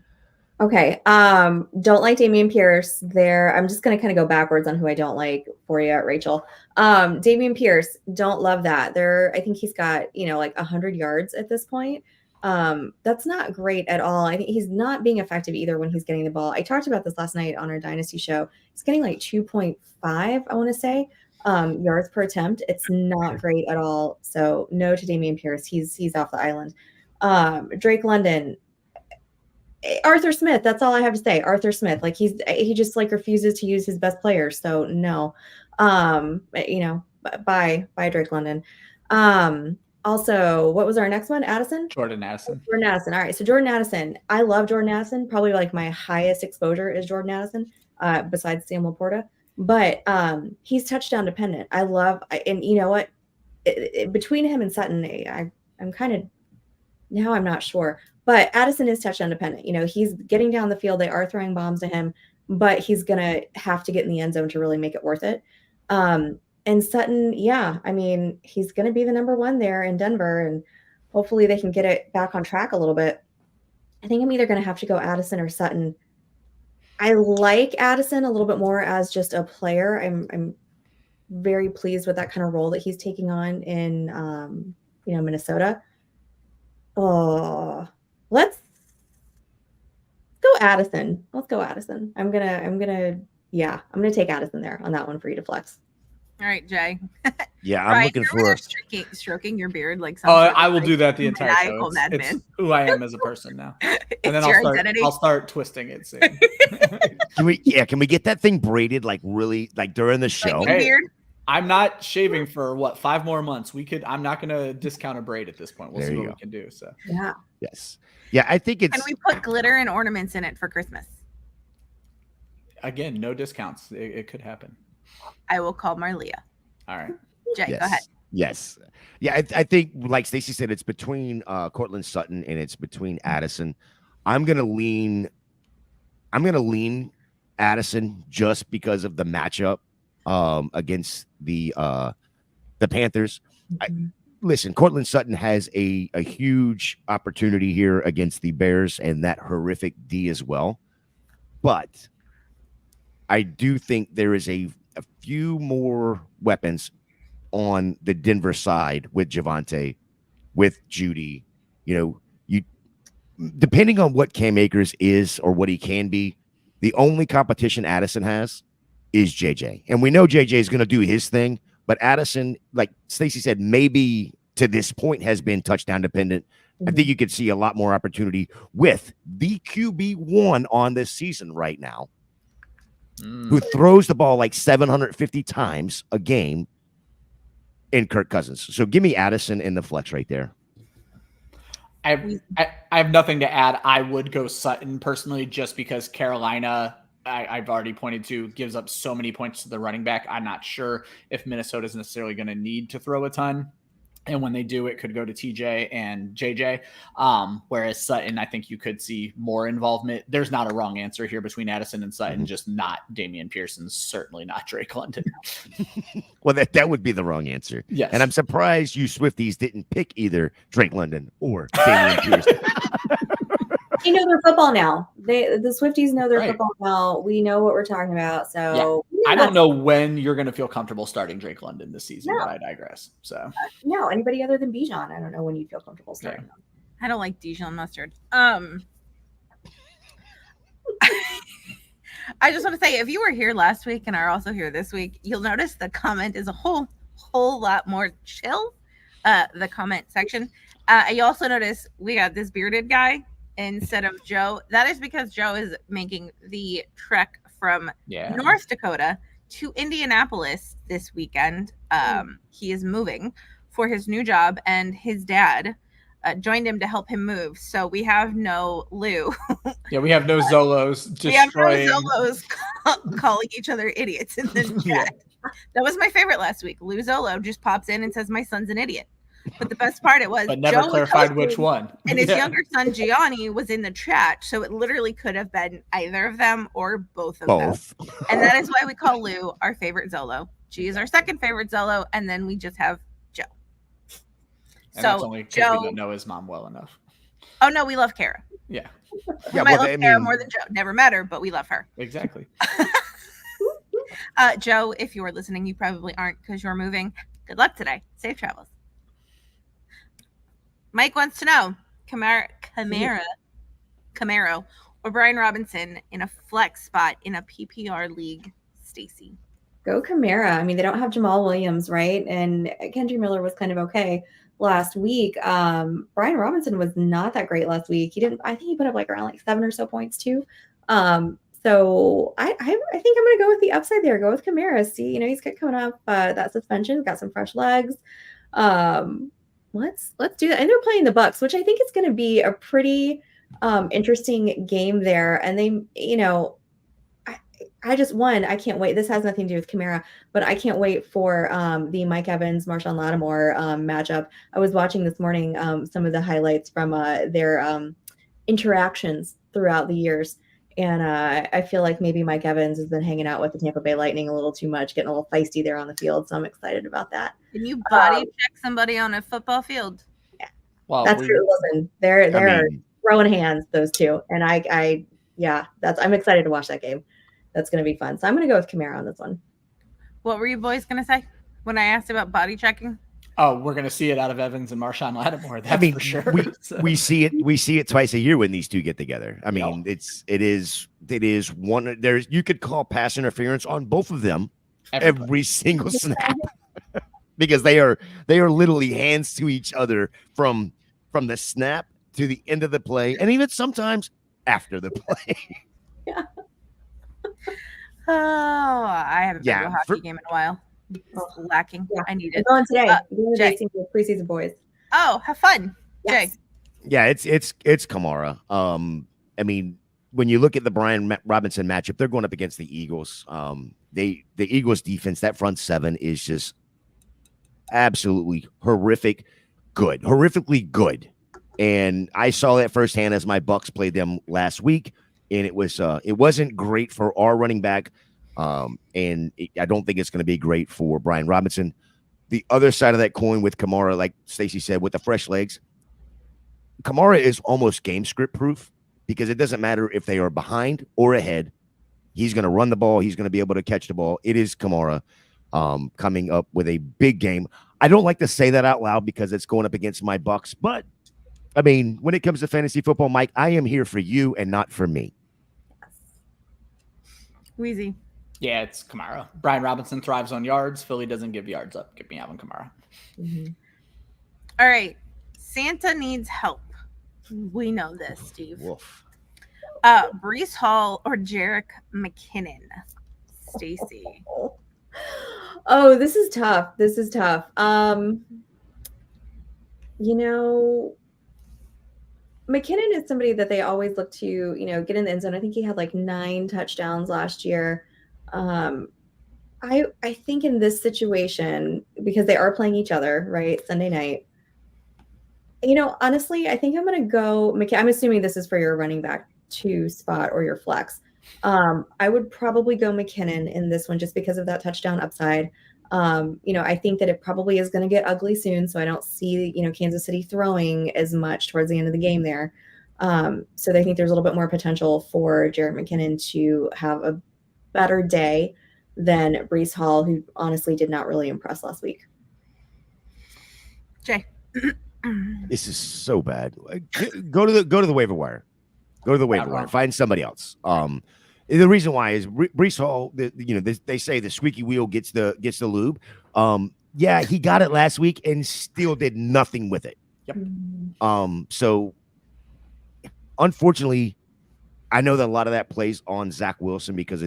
Okay. Don't like Damian Pierce there. I'm just gonna kind of go backwards on who I don't like for you, Rachel. Damian Pierce, don't love that. I think he's got, like 100 yards at this point. That's not great at all. I think he's not being effective either when he's getting the ball. I talked about this last night on our Dynasty show. He's getting like 2.5, I want to say, yards per attempt. It's not great at all. So no to Damian Pierce. He's off the island. Drake London, Arthur Smith. That's all I have to say. Arthur Smith, like he just like refuses to use his best player. So no, bye Drake London. Also, what was our next one? Addison? Jordan Addison. Jordan Addison. All right. So Jordan Addison. I love Jordan Addison. Probably like my highest exposure is Jordan Addison, besides Sam Laporta. But he's touchdown dependent. And you know what? Between him and Sutton, I'm kind of, now I'm not sure. But Addison is touchdown dependent. He's getting down the field. They are throwing bombs to him, but he's going to have to get in the end zone to really make it worth it. And Sutton, yeah, I mean, he's going to be the number one there in Denver, and hopefully they can get it back on track a little bit. I think I'm either going to have to go Addison or Sutton. I like Addison a little bit more as just a player. I'm very pleased with that kind of role that he's taking on in, Minnesota. Oh, let's go Addison. Let's go Addison. I'm gonna take Addison there on that one for you to flex. All right, Jay. Yeah, I'm Ryan, looking you're for stroking your beard like Oh, I will do that the entire show. maniacal It's madman. who I am as a person now. It's And then your identity. I'll start twisting it soon. Can we get that thing braided like really like during the show? Viking beard. I'm not shaving for 5 more months. I'm not going to discount a braid at this point. We'll There see you what go. we can do. So Yeah. Yes. Yeah, I think it's Can we put glitter and ornaments in it for Christmas? again, no discounts. It could happen. I will call Marlia. All right. Jay, yes. go ahead. Yes. Yeah, I think like Stacy said, it's between Cortland Sutton and it's between Addison. I'm gonna lean Addison just because of the matchup against the Panthers. Listen, Cortland Sutton has a huge opportunity here against the Bears and that horrific D as well. But I do think there is a few more weapons on the Denver side with Javonte, with Judy. Depending on what Cam Akers is or what he can be, the only competition Addison has is JJ. And we know JJ is going to do his thing, but Addison, like Stacy said, maybe to this point has been touchdown dependent. I think you could see a lot more opportunity with the QB1 on this season right now, who throws the ball like 750 times a game in Kirk Cousins. So give me Addison in the flex right there. I have nothing to add. I would go Sutton personally, just because Carolina, I've already pointed to, gives up so many points to the running back. I'm not sure if Minnesota is necessarily going to need to throw a ton. And when they do, it could go to TJ and JJ. Whereas Sutton, I think you could see more involvement. There's not a wrong answer here between Addison and Sutton, just not Damian Pearson, certainly not Drake London. Well, that would be the wrong answer. Yes. And I'm surprised you Swifties didn't pick either Drake London or Damian Pearson. They know their football now. The Swifties know their Right. football now. We know what we're talking about. So I don't know when you're going to feel comfortable starting Drake London this season, but I digress. So No, anybody other than Bijan, I don't know when you feel comfortable starting them. I don't like Dijon mustard. I just want to say, if you were here last week and are also here this week, you'll notice the comment is a whole lot more chill. The comment section. You also notice we got this bearded guy instead of Joe. That is because Joe is making the trek from North Dakota to Indianapolis this weekend. He is moving for his new job, and his dad joined him to help him move. So we have no Lou. Yeah, we have no Zolos We have no destroying. Zolos calling each other idiots in the chat. Yeah. That was my favorite last week. Lou Zolo just pops in and says, "My son's an idiot." But the best part But never Joe clarified which one. and his Yeah. younger son Gianni was in the chat, so it literally could have been either of them or both of them. And that is why we call Lou our favorite Zolo. G is our second favorite Zolo, and then we just have Joe. And that's only because Joe, we don't know his mom well enough. Oh no, we love Kara. Yeah, We might love Kara more than Joe. Never met her, but we love her. exactly. Joe, if you are listening, you probably aren't because you're moving. Good luck today. Safe travels. Mike wants to know Camaro or Brian Robinson in a flex spot in a PPR league. Stacy. Go Kamara. I mean, they don't have Jamal Williams, right? And Kendry Miller was kind of okay last week. Brian Robinson was not that great last week. I think he put up around 7 or so points too. So I think I'm going to go with the upside there. Go with Kamara. See, he's coming off that suspension, got some fresh legs. Let's do that. And they're playing the Bucks, which I think is going to be a pretty interesting game there. And they, I can't wait. This has nothing to do with Kamara, but I can't wait for the Mike Evans, Marshawn Lattimore matchup. I was watching this morning some of the highlights from their interactions throughout the years. And I feel like maybe Mike Evans has been hanging out with the Tampa Bay Lightning a little too much, getting a little feisty there on the field. So I'm excited about that. Can you body check somebody on a football field? Yeah, well, that's true. Listen, they're throwing hands, those two, and I'm excited to watch that game. That's going to be fun. So I'm going to go with Kamara on this one. What were you boys going to say when I asked about body checking? Oh, we're going to see it out of Evans and Marshawn Lattimore. That's for sure. We see it twice a year when these two get together. I mean, it is one. You could call pass interference on both of them every single snap because they are literally hands to each other from the snap to the end of the play, and even sometimes after the play. Yeah. Oh, I haven't been to a hockey game in a while. It's lacking. Yeah. I need it. I'm going today. Preseason boys. Oh, have fun, yes. Jay. Yeah, it's Kamara. I mean, when you look at the Brian Robinson matchup, they're going up against the Eagles. The Eagles defense, that front seven is just absolutely horrifically good. And I saw that firsthand as my Bucks played them last week. And it wasn't great for our running back. I don't think it's going to be great for Brian Robinson. The other side of that coin with Kamara, like Stacy said, with the fresh legs, Kamara is almost game script proof because it doesn't matter if they are behind or ahead. He's going to run the ball. He's going to be able to catch the ball. It is Kamara coming up with a big game. I don't like to say that out loud because it's going up against my Bucks, but I mean, when it comes to fantasy football, Mike, I am here for you and not for me. Weezy. Yeah, it's Kamara. Brian Robinson thrives on yards. Philly doesn't give yards up. Get me having Kamara. Mm-hmm. All right. Santa needs help. We know this, Steve. Woof. Breece Hall or Jerick McKinnon? Stacy. Oh, this is tough. McKinnon is somebody that they always look to, get in the end zone. I think he had 9 touchdowns last year. I think in this situation, because they are playing each other, right, Sunday night, honestly, I think I'm going to go I'm assuming this is for your running back 2 spot or your flex. I would probably go McKinnon in this one just because of that touchdown upside. I think that it probably is going to get ugly soon, so I don't see, Kansas City throwing as much towards the end of the game there. So I think there's a little bit more potential for Jerick McKinnon to have a better day than Breece Hall, who honestly did not really impress last week. Jay. This is so bad. Go to the waiver wire. Go to the waiver wire. Find somebody else. The reason why is Breece Hall. They say the squeaky wheel gets the lube. Yeah, he got it last week and still did nothing with it. Yep. So unfortunately, I know that a lot of that plays on Zach Wilson because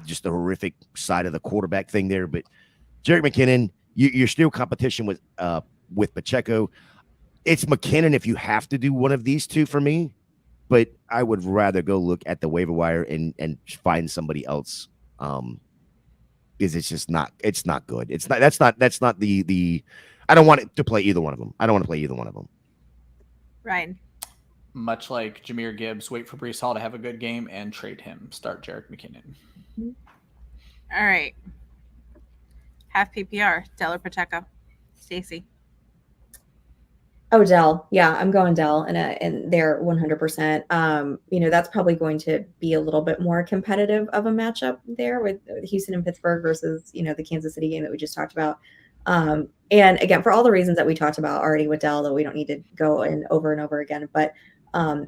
just the horrific side of the quarterback thing there. But Jerick McKinnon, you're still competition with Pacheco. It's McKinnon if you have to do one of these two for me, but I would rather go look at the waiver wire and find somebody else. Because it's just not good. That's not the I don't want it to play either one of them. I don't want to play either one of them. Ryan. Much like Jahmyr Gibbs, wait for Breece Hall to have a good game and trade him. Start Jerick McKinnon. All right. Half PPR, Dell or Pacheco? Stacy. Oh, Dell. Yeah, I'm going Dell, and they're 100%. That's probably going to be a little bit more competitive of a matchup there with Houston and Pittsburgh versus, the Kansas City game that we just talked about. And again, for all the reasons that we talked about already with Dell, that we don't need to go in over and over again, but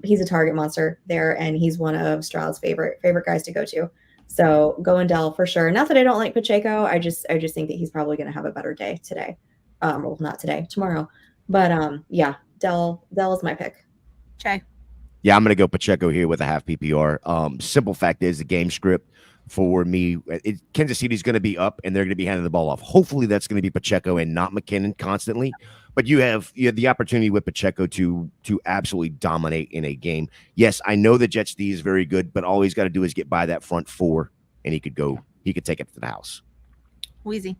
he's a target monster there, and he's one of Stroud's favorite guys to go to. So going Dell for sure. Not that I don't like Pacheco. I just think that he's probably going to have a better day today. Well, not today, tomorrow. But yeah, Dell is my pick. Okay. Yeah, I'm going to go Pacheco here with a half PPR. Simple fact is the game script for me, Kansas City's going to be up and they're going to be handing the ball off. Hopefully that's going to be Pacheco and not McKinnon constantly. But you have the opportunity with Pacheco to absolutely dominate in a game. Yes, I know the Jets D is very good, but all he's got to do is get by that front four and he could take it to the house. Weezy.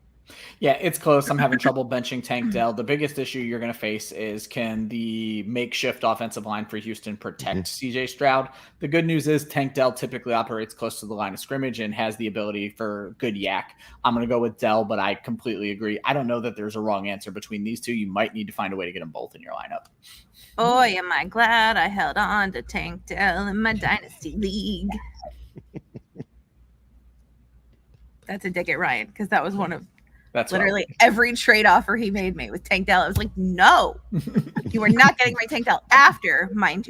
Yeah, it's close. I'm having trouble benching Tank Dell. The biggest issue you're going to face is, can the makeshift offensive line for Houston protect CJ Stroud? The good news is Tank Dell typically operates close to the line of scrimmage and has the ability for good yak. I'm going to go with Dell, but I completely agree. I don't know that there's a wrong answer between these two. You might need to find a way to get them both in your lineup. Boy, am I glad I held on to Tank Dell in my Dynasty League. That's a dig at Ryan, because that was one of literally every trade offer he made me with Tank Dell. I was like, no, you are not getting my Tank Dell. After Ryan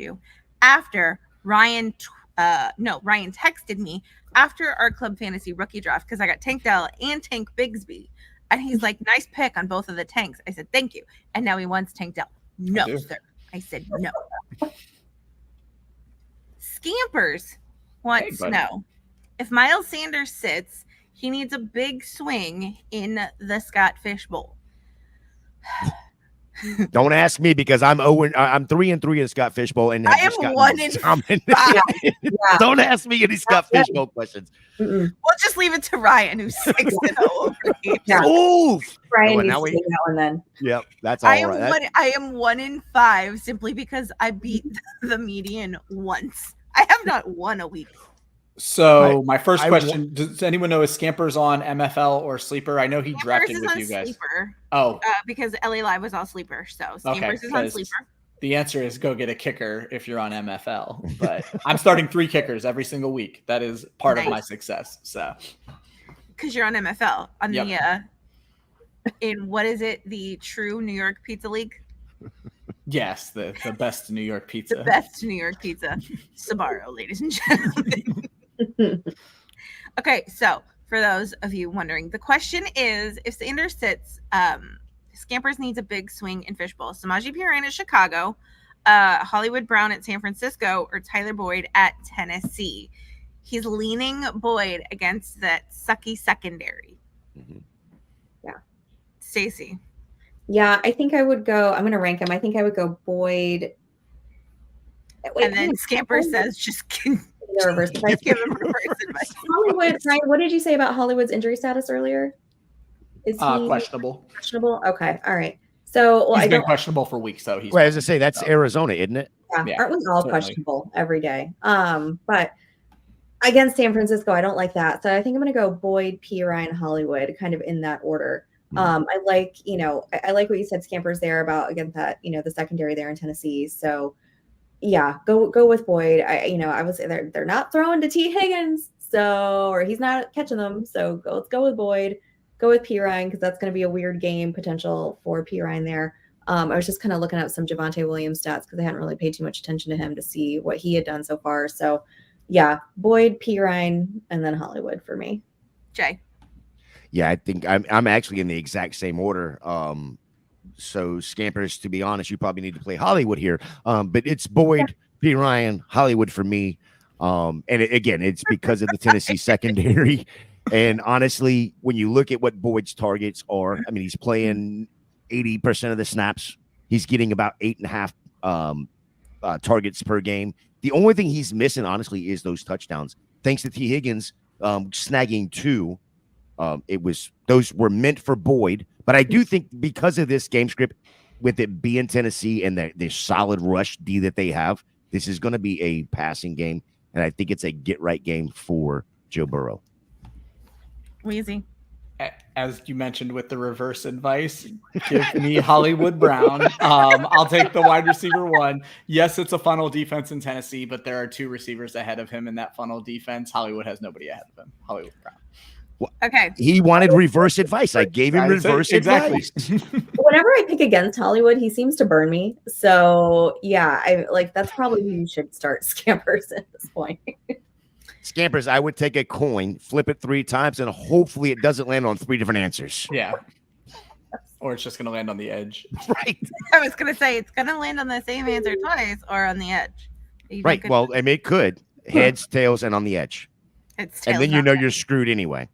texted me after our club fantasy rookie draft, because I got Tank Dell and Tank Bigsby. And he's like, nice pick on both of the tanks. I said, thank you. And now he wants Tank Dell. No, sir. I said, no. Scampers wants to know, if Miles Sanders sits, he needs a big swing in the Scott Fish Bowl. Don't ask me, because I'm 3-3 in the Scott Fish Bowl, and I am 1-5. Don't ask me any Scott Fish Bowl questions. We'll just leave it to Ryan, who's 6-0 over here. Oof. Ryan needs to take that one then. Yep, that's all right. I am 1-5 simply because I beat the median once. I have not won a week. So my first question, does anyone know, is Scampers on MFL or Sleeper? I know he drafted with you guys. Sleeper, because LA Live was all Sleeper. So Scampers is on Sleeper. The answer is go get a kicker if you're on MFL. But I'm starting 3 kickers every single week. That is part of my success. So because you're on MFL on the in what is it? The True New York Pizza League? Yes, the best New York pizza. The best New York pizza. Sbarro, ladies and gentlemen. Okay, so for those of you wondering, the question is, if Sanders sits, Scampers needs a big swing in Fishbowl. Samaje Perine at Chicago, Hollywood Brown at San Francisco, or Tyler Boyd at Tennessee. He's leaning Boyd against that sucky secondary. Yeah. Stacy. Yeah, I think I would go. I'm going to rank him. I think I would go Boyd. Wait, and then Scamper says, just give him reverse advice. Hollywood, Ryan, what did you say about Hollywood's injury status earlier? Is he questionable? Questionable. Okay, all right. So, he's been questionable for weeks, though. Well, as I say, that's Arizona, isn't it? Yeah, aren't we all questionable every day? But against San Francisco, I don't like that. So I think I'm going to go Boyd, Perine, Hollywood, kind of in that order. I like what you said, Scampers, there about against that, the secondary there in Tennessee. So yeah, go with Boyd. I would say they're not throwing to T. Higgins, or he's not catching them. So let's go with Boyd. Go with Perine, because that's going to be a weird game potential for Perine there. I was just kind of looking up some Javonte Williams stats, because I hadn't really paid too much attention to him to see what he had done so far. So yeah, Boyd, Perine, and then Hollywood for me. Jay. Yeah, I think I'm actually in the exact same order. So Scampers, to be honest, you probably need to play Hollywood here. But it's Boyd, Perine, Hollywood for me. Again, it's because of the Tennessee secondary. And honestly, when you look at what Boyd's targets are, I mean, he's playing 80% of the snaps. He's getting about 8.5 targets per game. The only thing he's missing, honestly, is those touchdowns. Thanks to T. Higgins snagging 2. Those were meant for Boyd. But I do think because of this game script, with it being Tennessee and the solid rush D that they have, this is going to be a passing game. And I think it's a get-right game for Joe Burrow. Weezy. As you mentioned with the reverse advice, give me Hollywood Brown. I'll take the wide receiver 1. Yes, it's a funnel defense in Tennessee, but there are 2 receivers ahead of him in that funnel defense. Hollywood has nobody ahead of him. Hollywood Brown. Okay. He wanted reverse advice. I gave him reverse advice. Whenever I pick against Hollywood, he seems to burn me. So yeah, that's probably who you should start Scampers at this point. Scampers, I would take a coin, flip it 3 times, and hopefully it doesn't land on 3 different answers. Yeah. Or it's just going to land on the edge. Right. I was going to say it's going to land on the same answer twice or on the edge. Right. Well, I mean, it could. Heads, tails, and on the edge. It's and then you know you're screwed anyway.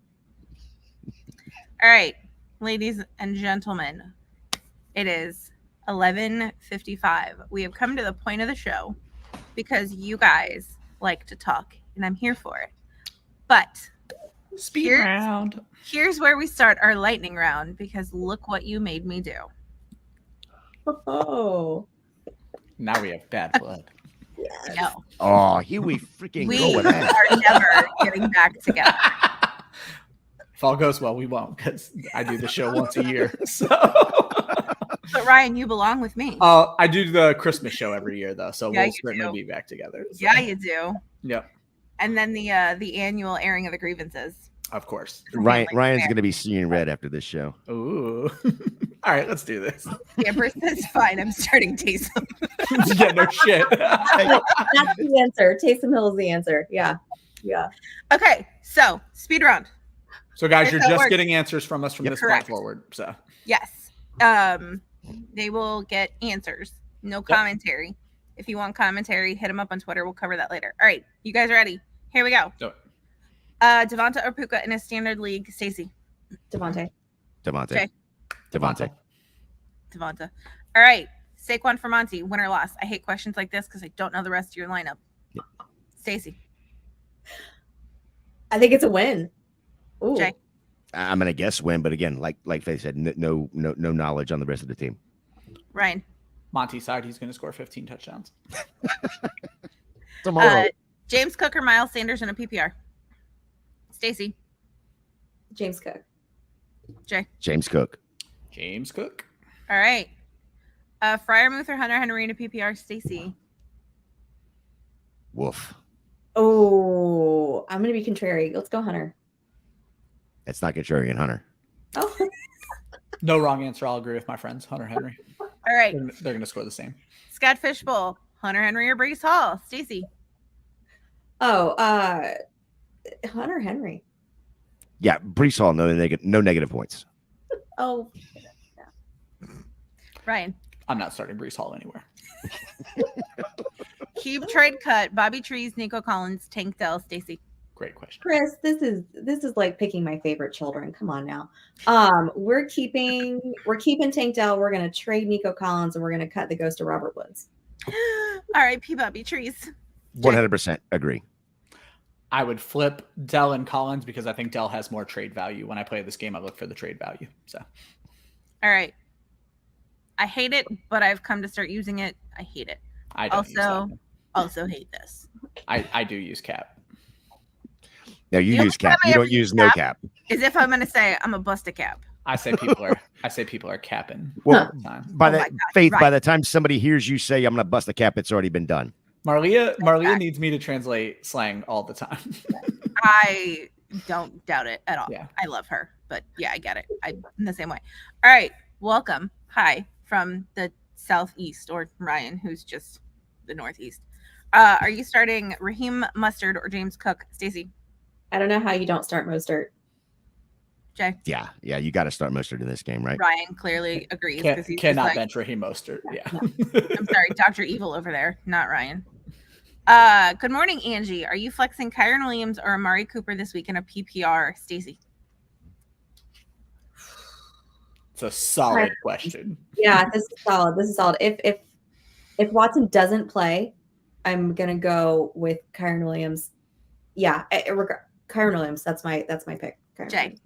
All right, ladies and gentlemen, it is 11:55. We have come to the point of the show because you guys like to talk, and I'm here for it. But Speed round. Here's where we start our lightning round because look what you made me do. Oh. Now we have bad blood. No. Oh, here we freaking go with that. We are never getting back together. If all goes well, we won't because I do the show once a year. So, but Ryan, you belong with me. I do the Christmas show every year though, so we'll certainly be back together. So. Yeah, you do. Yep. And then the annual airing of the grievances. Of course. Ryan's going to be seeing red after this show. Ooh. All right, let's do this. Camper says, fine, I'm starting Taysom. Yeah, no shit. That's the answer. Taysom Hill is the answer. Yeah. Yeah. Okay, so speed round. So guys, you're just getting answers from us from this point forward. So yes. They will get answers. No commentary. If you want commentary, hit them up on Twitter. We'll cover that later. All right, you guys ready? Here we go. Do it. Devonta or Puka in a standard league? Stacy. Devonta. Okay. Devonta. All right. Saquon for Monty, win or loss? I hate questions like this because I don't know the rest of your lineup. Stacy. I think it's a win. Ooh. Jay. I'm gonna guess win, but again, like Faith said, no knowledge on the rest of the team. Ryan. Monty's side, he's going to score 15 touchdowns tomorrow. James Cook or Miles Sanders in a PPR? Stacy. James Cook. Jay. James Cook. All right. Freiermuth or Hunter Henry in a PPR? Stacy. Woof. Oh, I'm going to be contrary. Let's go Hunter. That's not contrarian, Hunter. Oh. No wrong answer. I'll agree with my friends. Hunter Henry. All right. They're going to score the same. Scott Fishbowl, Hunter Henry or Breece Hall? Stacy. Oh, Hunter Henry. Yeah, Breece Hall, no negative points. Oh. Ryan. I'm not starting Breece Hall anywhere. Keep trade cut. Bobby Trees, Nico Collins, Tank Dell, Stacy. Great question. Chris, this is like picking my favorite children. Come on now. We're keeping Tank Dell. We're gonna trade Nico Collins and we're gonna cut the ghost of Robert Woods. All right, P Bobby Trees. 100% agree. I would flip Dell and Collins because I think Dell has more trade value. When I play this game, I look for the trade value. So all right. I hate it, but I've come to start using it. I hate it. I don't also hate this. I do use cap. No, you use cap. You don't use no cap. As if I'm gonna say I'm a bust a cap. I say people are capping. Well, by Right. the time somebody hears you say I'm gonna bust a cap, it's already been done. Marlia needs me to translate slang all the time. I don't doubt it at all. Yeah. I love her, but yeah, I get it. I'm in the same way. All right, welcome. Hi from the southeast, or Ryan, who's just the northeast. Are you starting Raheem Mustard or James Cook? Stacy. I don't know how you don't start Mostert. Jay. Yeah, you got to start Mustard in this game, right? Ryan clearly agrees. Cannot bench Raheem Mostert. Yeah. I'm sorry, Dr. Evil over there, not Ryan. Good morning, Angie. Are you flexing Kyron Williams or Amari Cooper this week in a PPR? Stacy. It's a solid question. Yeah, this is solid. If Watson doesn't play, I'm gonna go with Kyron Williams. Yeah, Kyron Williams. That's my pick. Kyron Jay. Williams.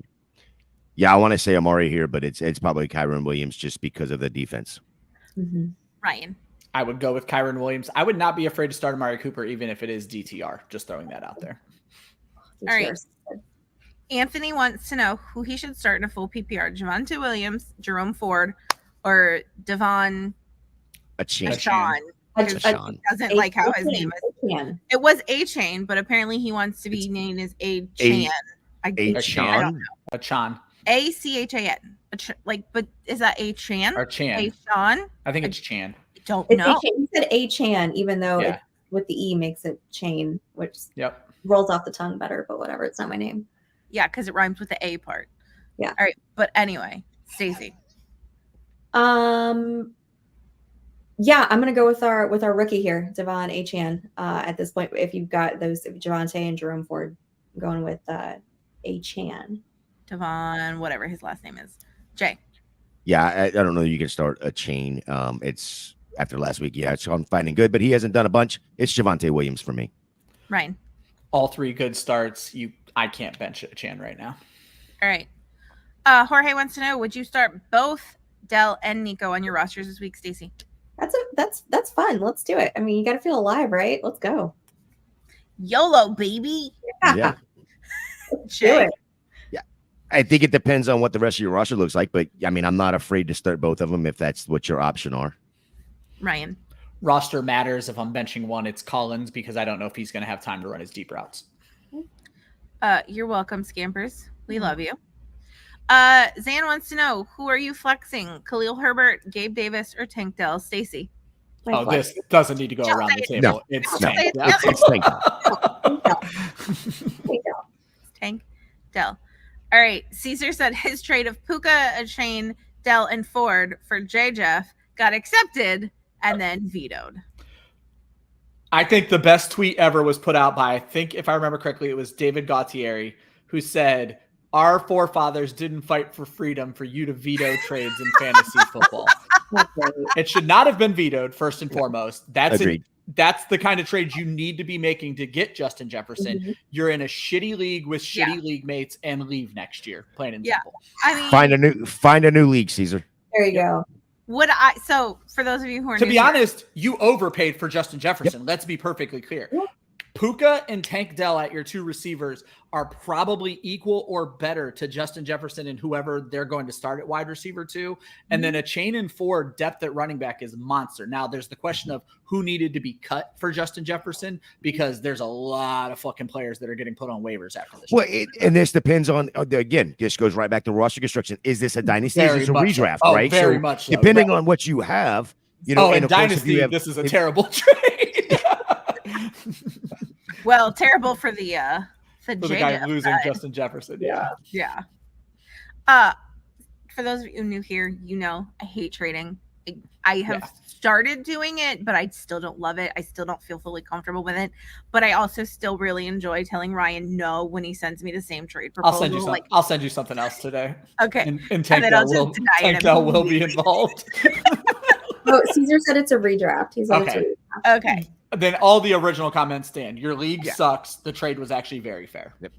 Yeah, I want to say Amari here, but it's probably Kyron Williams just because of the defense. Mhm. Ryan. I would go with Kyron Williams. I would not be afraid to start Amari Cooper, even if it is DTR. Just throwing that out there. All right. Anthony wants to know who he should start in a full PPR: Javonte Williams, Jerome Ford, or Devon Achane. Achane. Achane. Doesn't like how his name is. It was A-Chain, but apparently he wants to be named as A-Chan. I don't know. Achane. A-C-H-A-N. But is that A-Chan? Or Chan. A-Chan? I think it's Chan. I don't It's know. You said A-Chan, even though Yeah. it, with the E makes it chain, which Yep. rolls off the tongue better, but whatever. It's not my name. Yeah, because it rhymes with the A part. Yeah. All right. But anyway, Stacy. Yeah, I'm gonna go with our rookie here, Devon Achane. At this point, if you've got those Javonte and Jerome Ford, I'm going with Achane. Devon, whatever his last name is. Jay. Yeah, I don't know. You can start Achane. It's after last week. Yeah, it's on finding good, but he hasn't done a bunch. It's Javonte Williams for me. Ryan. All three good starts. I can't bench Chan right now. All right. Jorge wants to know, would you start both Dell and Nico on your rosters this week, Stacy? That's fun. Let's do it. I mean, you got to feel alive, right? Let's go. YOLO, baby. Yeah. Let's do it. I think it depends on what the rest of your roster looks like, but I mean, I'm not afraid to start both of them if that's what your option are. Ryan. Roster matters. If I'm benching one, it's Collins because I don't know if he's going to have time to run his deep routes. You're welcome, Scampers. We love you. Zan wants to know, who are you flexing? Khalil Herbert, Gabe Davis, or Tank Dell? Stacy. This doesn't need to go around the table. No. It's No. Tank. It's Tank Dell. All right. Caesar said his trade of Puka, Achane, Dell, and Ford for J. Jeff got accepted and then vetoed. I think the best tweet ever was put out by, I think if I remember correctly, it was David Gautieri, who said, our forefathers didn't fight for freedom for you to veto trades in fantasy football. It should not have been vetoed, first and foremost. That's the kind of trade you need to be making to get Justin Jefferson. Mm-hmm. You're in a shitty league with shitty league mates and leave next year. Plain and simple. I mean, find a new league, Caesar. There you go. So for those of you who are to be honest, you overpaid for Justin Jefferson. Let's be perfectly clear. Yep. Puka and Tank Dell at your two receivers are probably equal or better to Justin Jefferson and whoever they're going to start at wide receiver too. And then Achane and Ford depth at running back is monster. Now there's the question of who needed to be cut for Justin Jefferson, because there's a lot of fucking players that are getting put on waivers after this. Well, and this depends on, again, this goes right back to roster construction. Is this a dynasty? Is this a redraft, right? Very much so. Depending on what you have, in dynasty, this is a terrible trade. Well, terrible for the guy losing side. Justin Jefferson. Yeah. For those of you new here, I hate trading. I have started doing it, but I still don't love it. I still don't feel fully comfortable with it. But I also still really enjoy telling Ryan no when he sends me the same trade proposal. I'll send you something else today. Okay. And Tank Dell will be involved. Oh, Caesar said it's a redraft. He's on okay. Okay. Then all the original comments stand. Your league sucks. The trade was actually very fair. Yep.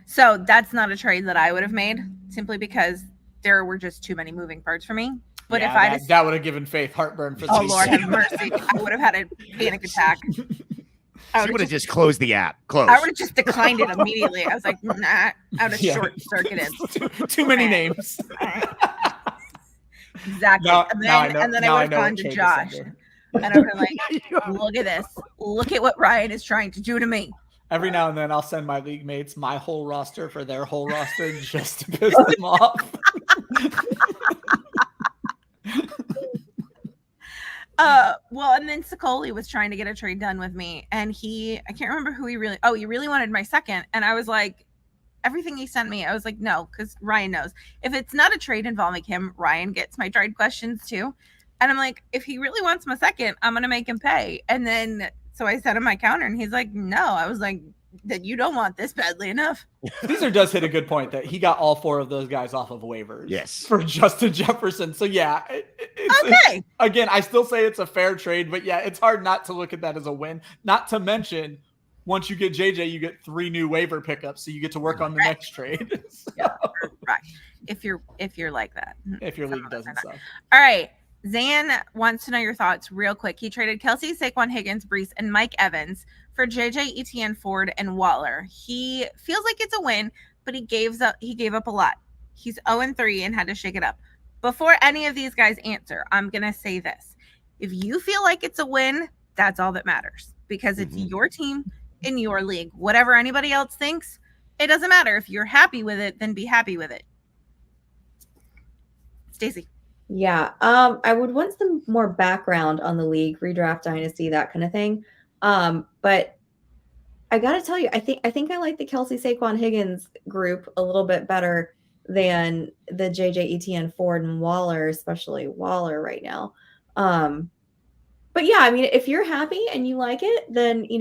So that's not a trade that I would have made, simply because there were just too many moving parts for me. But if that would have given Faith heartburn for oh Lord have mercy, I would have had a panic attack. She would have just closed the app. I would have just declined it immediately. I was like, nah, I would have short circuited. Too many names. Exactly. And then I would have gone to Josh. And I've been like, look at this. Look at what Ryan is trying to do to me. Every now and then I'll send my league mates my whole roster for their whole roster just to piss them off. Well, and then Sicoli was trying to get a trade done with me, and I can't remember who he really wanted my second. And I was like, everything he sent me, I was like, no, because Ryan knows. If it's not a trade involving him, Ryan gets my trade questions too. And I'm like, if he really wants my second, I'm going to make him pay. And then, so I set him my counter and he's like, no. I was like, that you don't want this badly enough. Caesar does hit a good point that he got all 4 of those guys off of waivers. Yes. For Justin Jefferson. So yeah. Okay. Again, I still say it's a fair trade, but yeah, it's hard not to look at that as a win. Not to mention, once you get JJ, you get 3 new waiver pickups, so you get to work on the next trade. So, Yeah, right. If you're like that. if your league doesn't suck. All right. Zan wants to know your thoughts real quick. He traded Kelsey, Saquon Higgins, Brees, and Mike Evans for JJ, ETN, Ford, and Waller. He feels like it's a win, but he gave up a lot. He's 0-3 and had to shake it up. Before any of these guys answer, I'm going to say this. If you feel like it's a win, that's all that matters, because it's your team in your league. Whatever anybody else thinks, it doesn't matter. If you're happy with it, then be happy with it. Stacy. Yeah. I would want some more background on the league, redraft dynasty, that kind of thing. But I gotta tell you, I think I like the Kelsey, Saquon, Higgins group a little bit better than the JJ, ETN, Ford, and Waller, especially Waller right now. But yeah, I mean, if you're happy and you like it, then you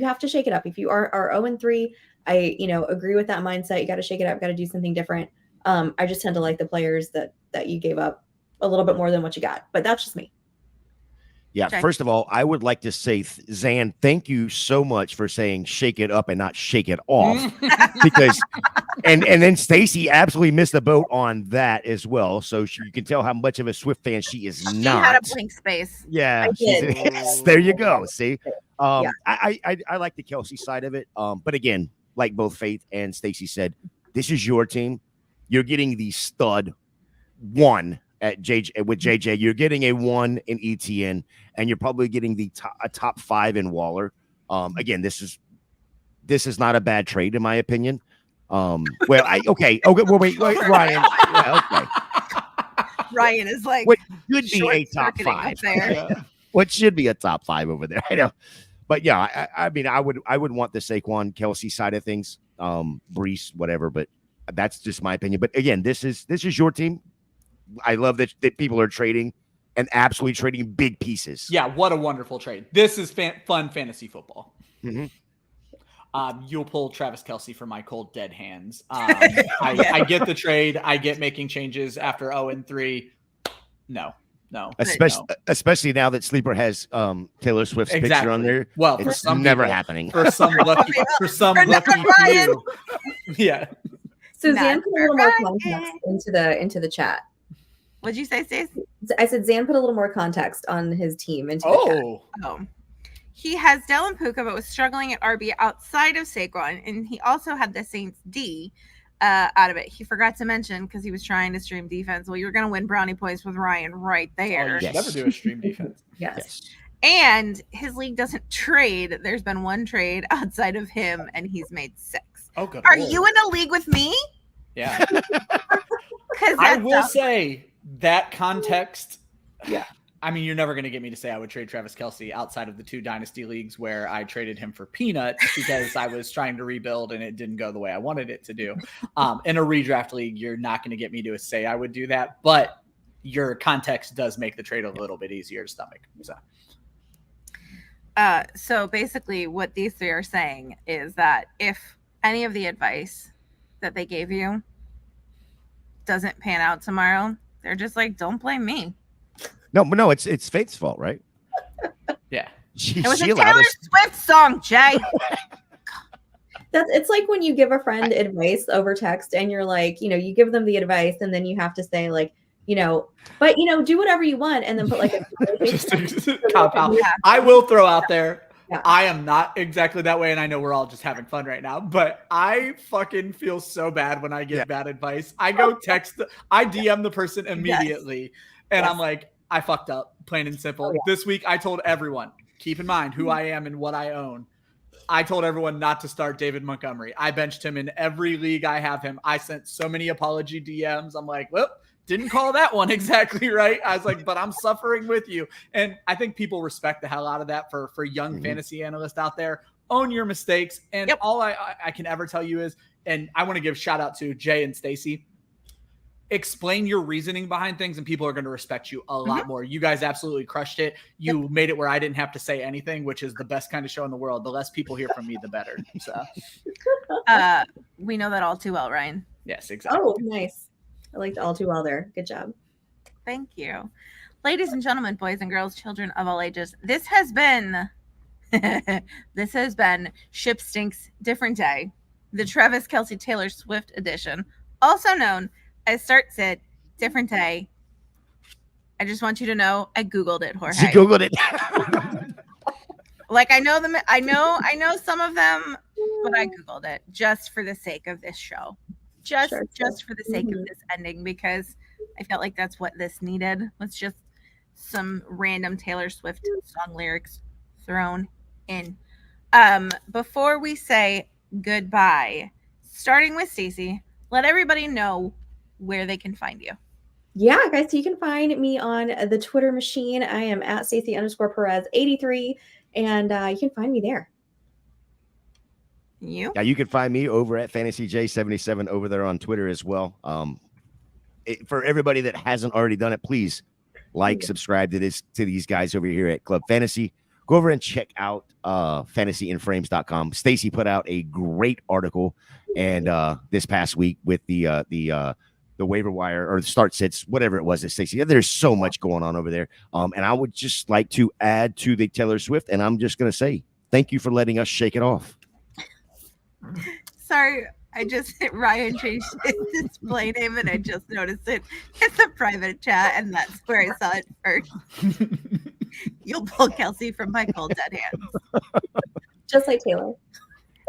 have to shake it up. If you are 0-3, I agree with that mindset. You got to shake it up, got to do something different. I just tend to like the players that you gave up a little bit more than what you got, but that's just me. Yeah. Okay. First of all, I would like to say, Zan, thank you so much for saying shake it up and not shake it off, because and then Stacy absolutely missed the boat on that as well. So you can tell how much of a Swift fan she is She not. had a blank space. Yeah. I did. There you go. See, Yeah. I like the Kelsey side of it. But again, like both Faith and Stacy said, this is your team. You're getting the stud 1 at JJ with JJ. You're getting a 1 in ETN, and you're probably getting a top 5 in Waller. Again, this is not a bad trade in my opinion. Well, okay. Well, wait, Ryan. Yeah, okay. Ryan is like, What should be a top short-circuiting 5? up there. Yeah. What should be a top 5 over there? I know, but yeah, I mean, I would want the Saquon Kelsey side of things, Brees, whatever. But that's just my opinion. But again, this is your team. I love that people are trading and absolutely trading big pieces. Yeah, what a wonderful trade. This is fun fantasy football. Mhm. You'll pull Travis Kelce for my cold dead hands. I get the trade. I get making changes after 0-3. No. Especially now that Sleeper has Taylor Swift's picture on there. Well, it's for some never people, happening. For some lucky Ryan. few. Yeah. So Not Zan put a little more Ryan. context into the chat. What'd you say, Stace? I said Zan put a little more context on his team into the chat. Oh. He has Dell and Puka, but was struggling at RB outside of Saquon, and he also had the Saints D out of it. He forgot to mention, because he was trying to stream defense. Well, you're going to win brownie points with Ryan right there. You should never do a stream defense. Yes. And his league doesn't trade. There's been 1 trade outside of him, and he's made 6. Oh, good. Are Lord. you in a league with me? Yeah. Because I will say that context. Yeah. I mean, you're never going to get me to say I would trade Travis Kelce outside of the 2 dynasty leagues where I traded him for peanuts because I was trying to rebuild and it didn't go the way I wanted it to do. In a redraft league, you're not going to get me to say I would do that, but your context does make the trade a little bit easier to stomach. So basically what these 3 are saying is that if any of the advice that they gave you doesn't pan out tomorrow, they're just like, don't blame me. No, it's Faith's fault, right? Yeah. It was a Taylor Swift song, Jay. It's like when you give a friend advice over text and you're like, you give them the advice and then you have to say like, but do whatever you want and then put like a cop out. Yeah. I will throw out there. Yeah. I am not exactly that way, and I know we're all just having fun right now, but I fucking feel so bad when I get bad advice. I go I DM the person immediately, and I'm like, I fucked up, plain and simple. Oh, yeah. This week, I told everyone, keep in mind who I am and what I own. I told everyone not to start David Montgomery. I benched him in every league I have him. I sent so many apology DMs. I'm like, well, didn't call that one exactly right. I was like, but I'm suffering with you. And I think people respect the hell out of that for young fantasy analysts out there. Own your mistakes. And all I can ever tell you is, and I want to give shout out to Jay and Stacy. explain your reasoning behind things and people are going to respect you a lot more. You guys absolutely crushed it. You made it where I didn't have to say anything, which is the best kind of show in the world. The less people hear from me, the better. So we know that all too well, Ryan. Yes, exactly. Oh, nice. I liked all too well there. Good job. Thank you. Ladies and gentlemen, boys and girls, children of all ages, this has been Ship Stinks Different Day, the Travis Kelce Taylor Swift edition, also known as Start Sit Different Day. I just want you to know I Googled it, Jorge. She Googled it. Like I know them, I know some of them, but I Googled it just for the sake of this show. Just for the sake of this ending, because I felt like that's what this needed, was just some random Taylor Swift song lyrics thrown in. Before we say goodbye, starting with Stacy, let everybody know where they can find you. Yeah, guys, so you can find me on the Twitter machine. I am at Stacy_Perez 83, and you can find me there. Yeah, you can find me over at FantasyJ77 over there on Twitter as well. For everybody that hasn't already done it, please subscribe to these guys over here at Club Fantasy. Go over and check out fantasyinframes.com. Stacy put out a great article and this past week with the waiver wire or the start sits, whatever it was that Stacy. There's so much going on over there. And I would just like to add to the Taylor Swift, and I'm just gonna say thank you for letting us shake it off. Sorry, Ryan changed his display name and I just noticed it. It's a private chat, and that's where I saw it first. You'll pull Kelce from my cold dead hands. Just like Taylor.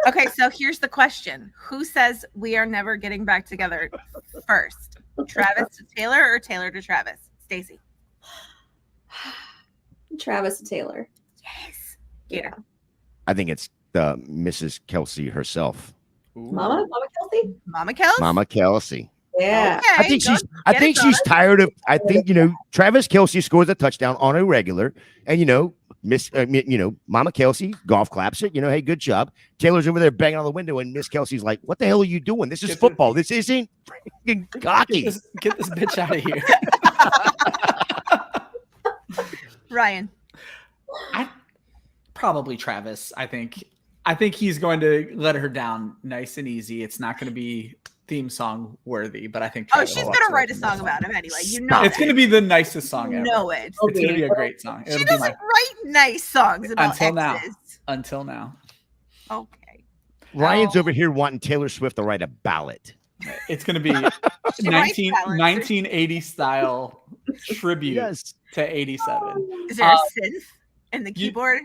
Okay, so here's the question. Who says we are never getting back together first? Travis to Taylor or Taylor to Travis? Stacy. Travis to Taylor. Yes. Yeah. I think it's Mrs. Kelce herself. Ooh. Mama Kelce? Mama Kelce? Mama Kelce. Yeah. Okay, I think she's tired of. I think Travis Kelce scores a touchdown on a regular, and Mama Kelce golf claps it. Hey, good job. Taylor's over there banging on the window, and Miss Kelce's like, "What the hell are you doing? This is football. This isn't freaking hockey. Get this bitch out of here." Ryan. Probably Travis. I think he's going to let her down nice and easy. It's not going to be theme song worthy, but I think she's going to write a song about him anyway. It's going to be the nicest song ever. It's going to be a great song. She doesn't write nice songs about Until now. Okay. Ryan's over here wanting Taylor Swift to write a ballad. It's going to be 1980 style tribute to 87. Is there a synth in the keyboard?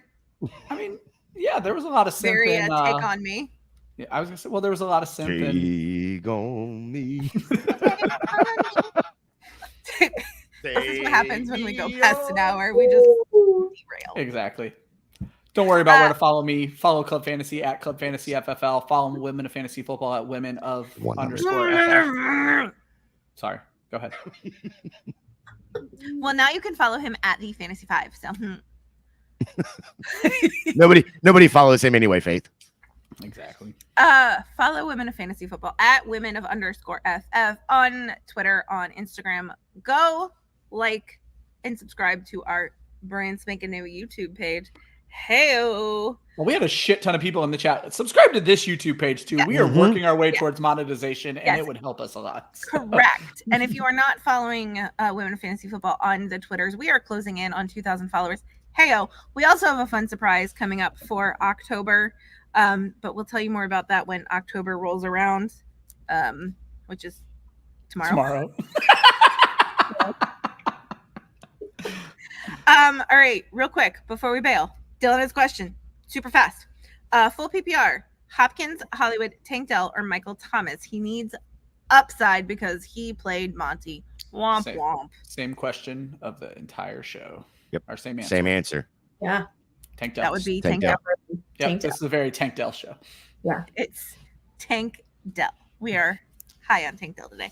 I mean, yeah, there was a lot of synth. Take on me. Yeah, I was gonna say. Well, there was a lot of synth. Take on me. This is what happens when we go past an hour. We just derail. Exactly. Don't worry about where to follow me. Follow Club Fantasy at Club Fantasy FFL. Follow Women of Fantasy Football at Women of _FF. Sorry, go ahead. Well, now you can follow him at the Fantasy 5. So. Nobody follows him anyway, Faith. Exactly. Follow Women of Fantasy Football at Women of _FF on Twitter, on Instagram. Go like and subscribe to our brand spanking new YouTube page. Hey-o. Well, we had a shit ton of people in the chat. Subscribe to this YouTube page too. Yeah. We are working our way towards monetization, and it would help us a lot. Correct. And if you are not following Women of Fantasy Football on the Twitters, we are closing in on 2,000 followers. Hey-o. We also have a fun surprise coming up for October, but we'll tell you more about that when October rolls around, which is tomorrow. All right, real quick before we bail, Dylan has a question, super fast. Full PPR: Hopkins, Hollywood, Tank Dell, or Michael Thomas? He needs upside because he played Monty. Womp womp. Same question of the entire show. Yep. Our same answer. Same answer. Yeah. Tank Dell. That would be Tank Dell. Yep, this is a very Tank Dell show. Yeah. It's Tank Dell. We are high on Tank Dell today.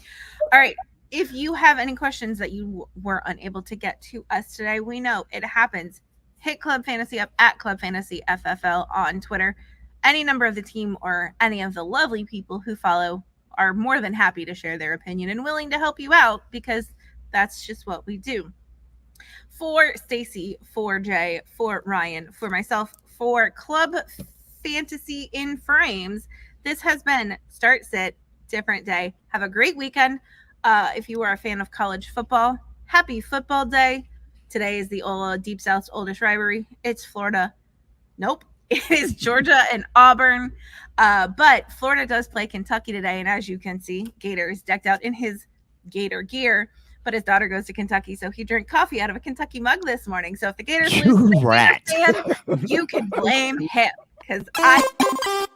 All right. If you have any questions that you were unable to get to us today, we know it happens. Hit Club Fantasy up at Club Fantasy FFL on Twitter. Any number of the team or any of the lovely people who follow are more than happy to share their opinion and willing to help you out, because that's just what we do. For Stacy, for Jay, for Ryan, for myself, for Club Fantasy in Frames, this has been Start Sit Different Day. Have a great weekend. If you are a fan of college football, happy football day. Today is the Deep South's oldest rivalry. It's Florida. Nope. It is Georgia and Auburn. But Florida does play Kentucky today. And as you can see, Gator is decked out in his Gator gear. But his daughter goes to Kentucky, so he drank coffee out of a Kentucky mug this morning. So if the Gators lose, You rat. you can blame him, because I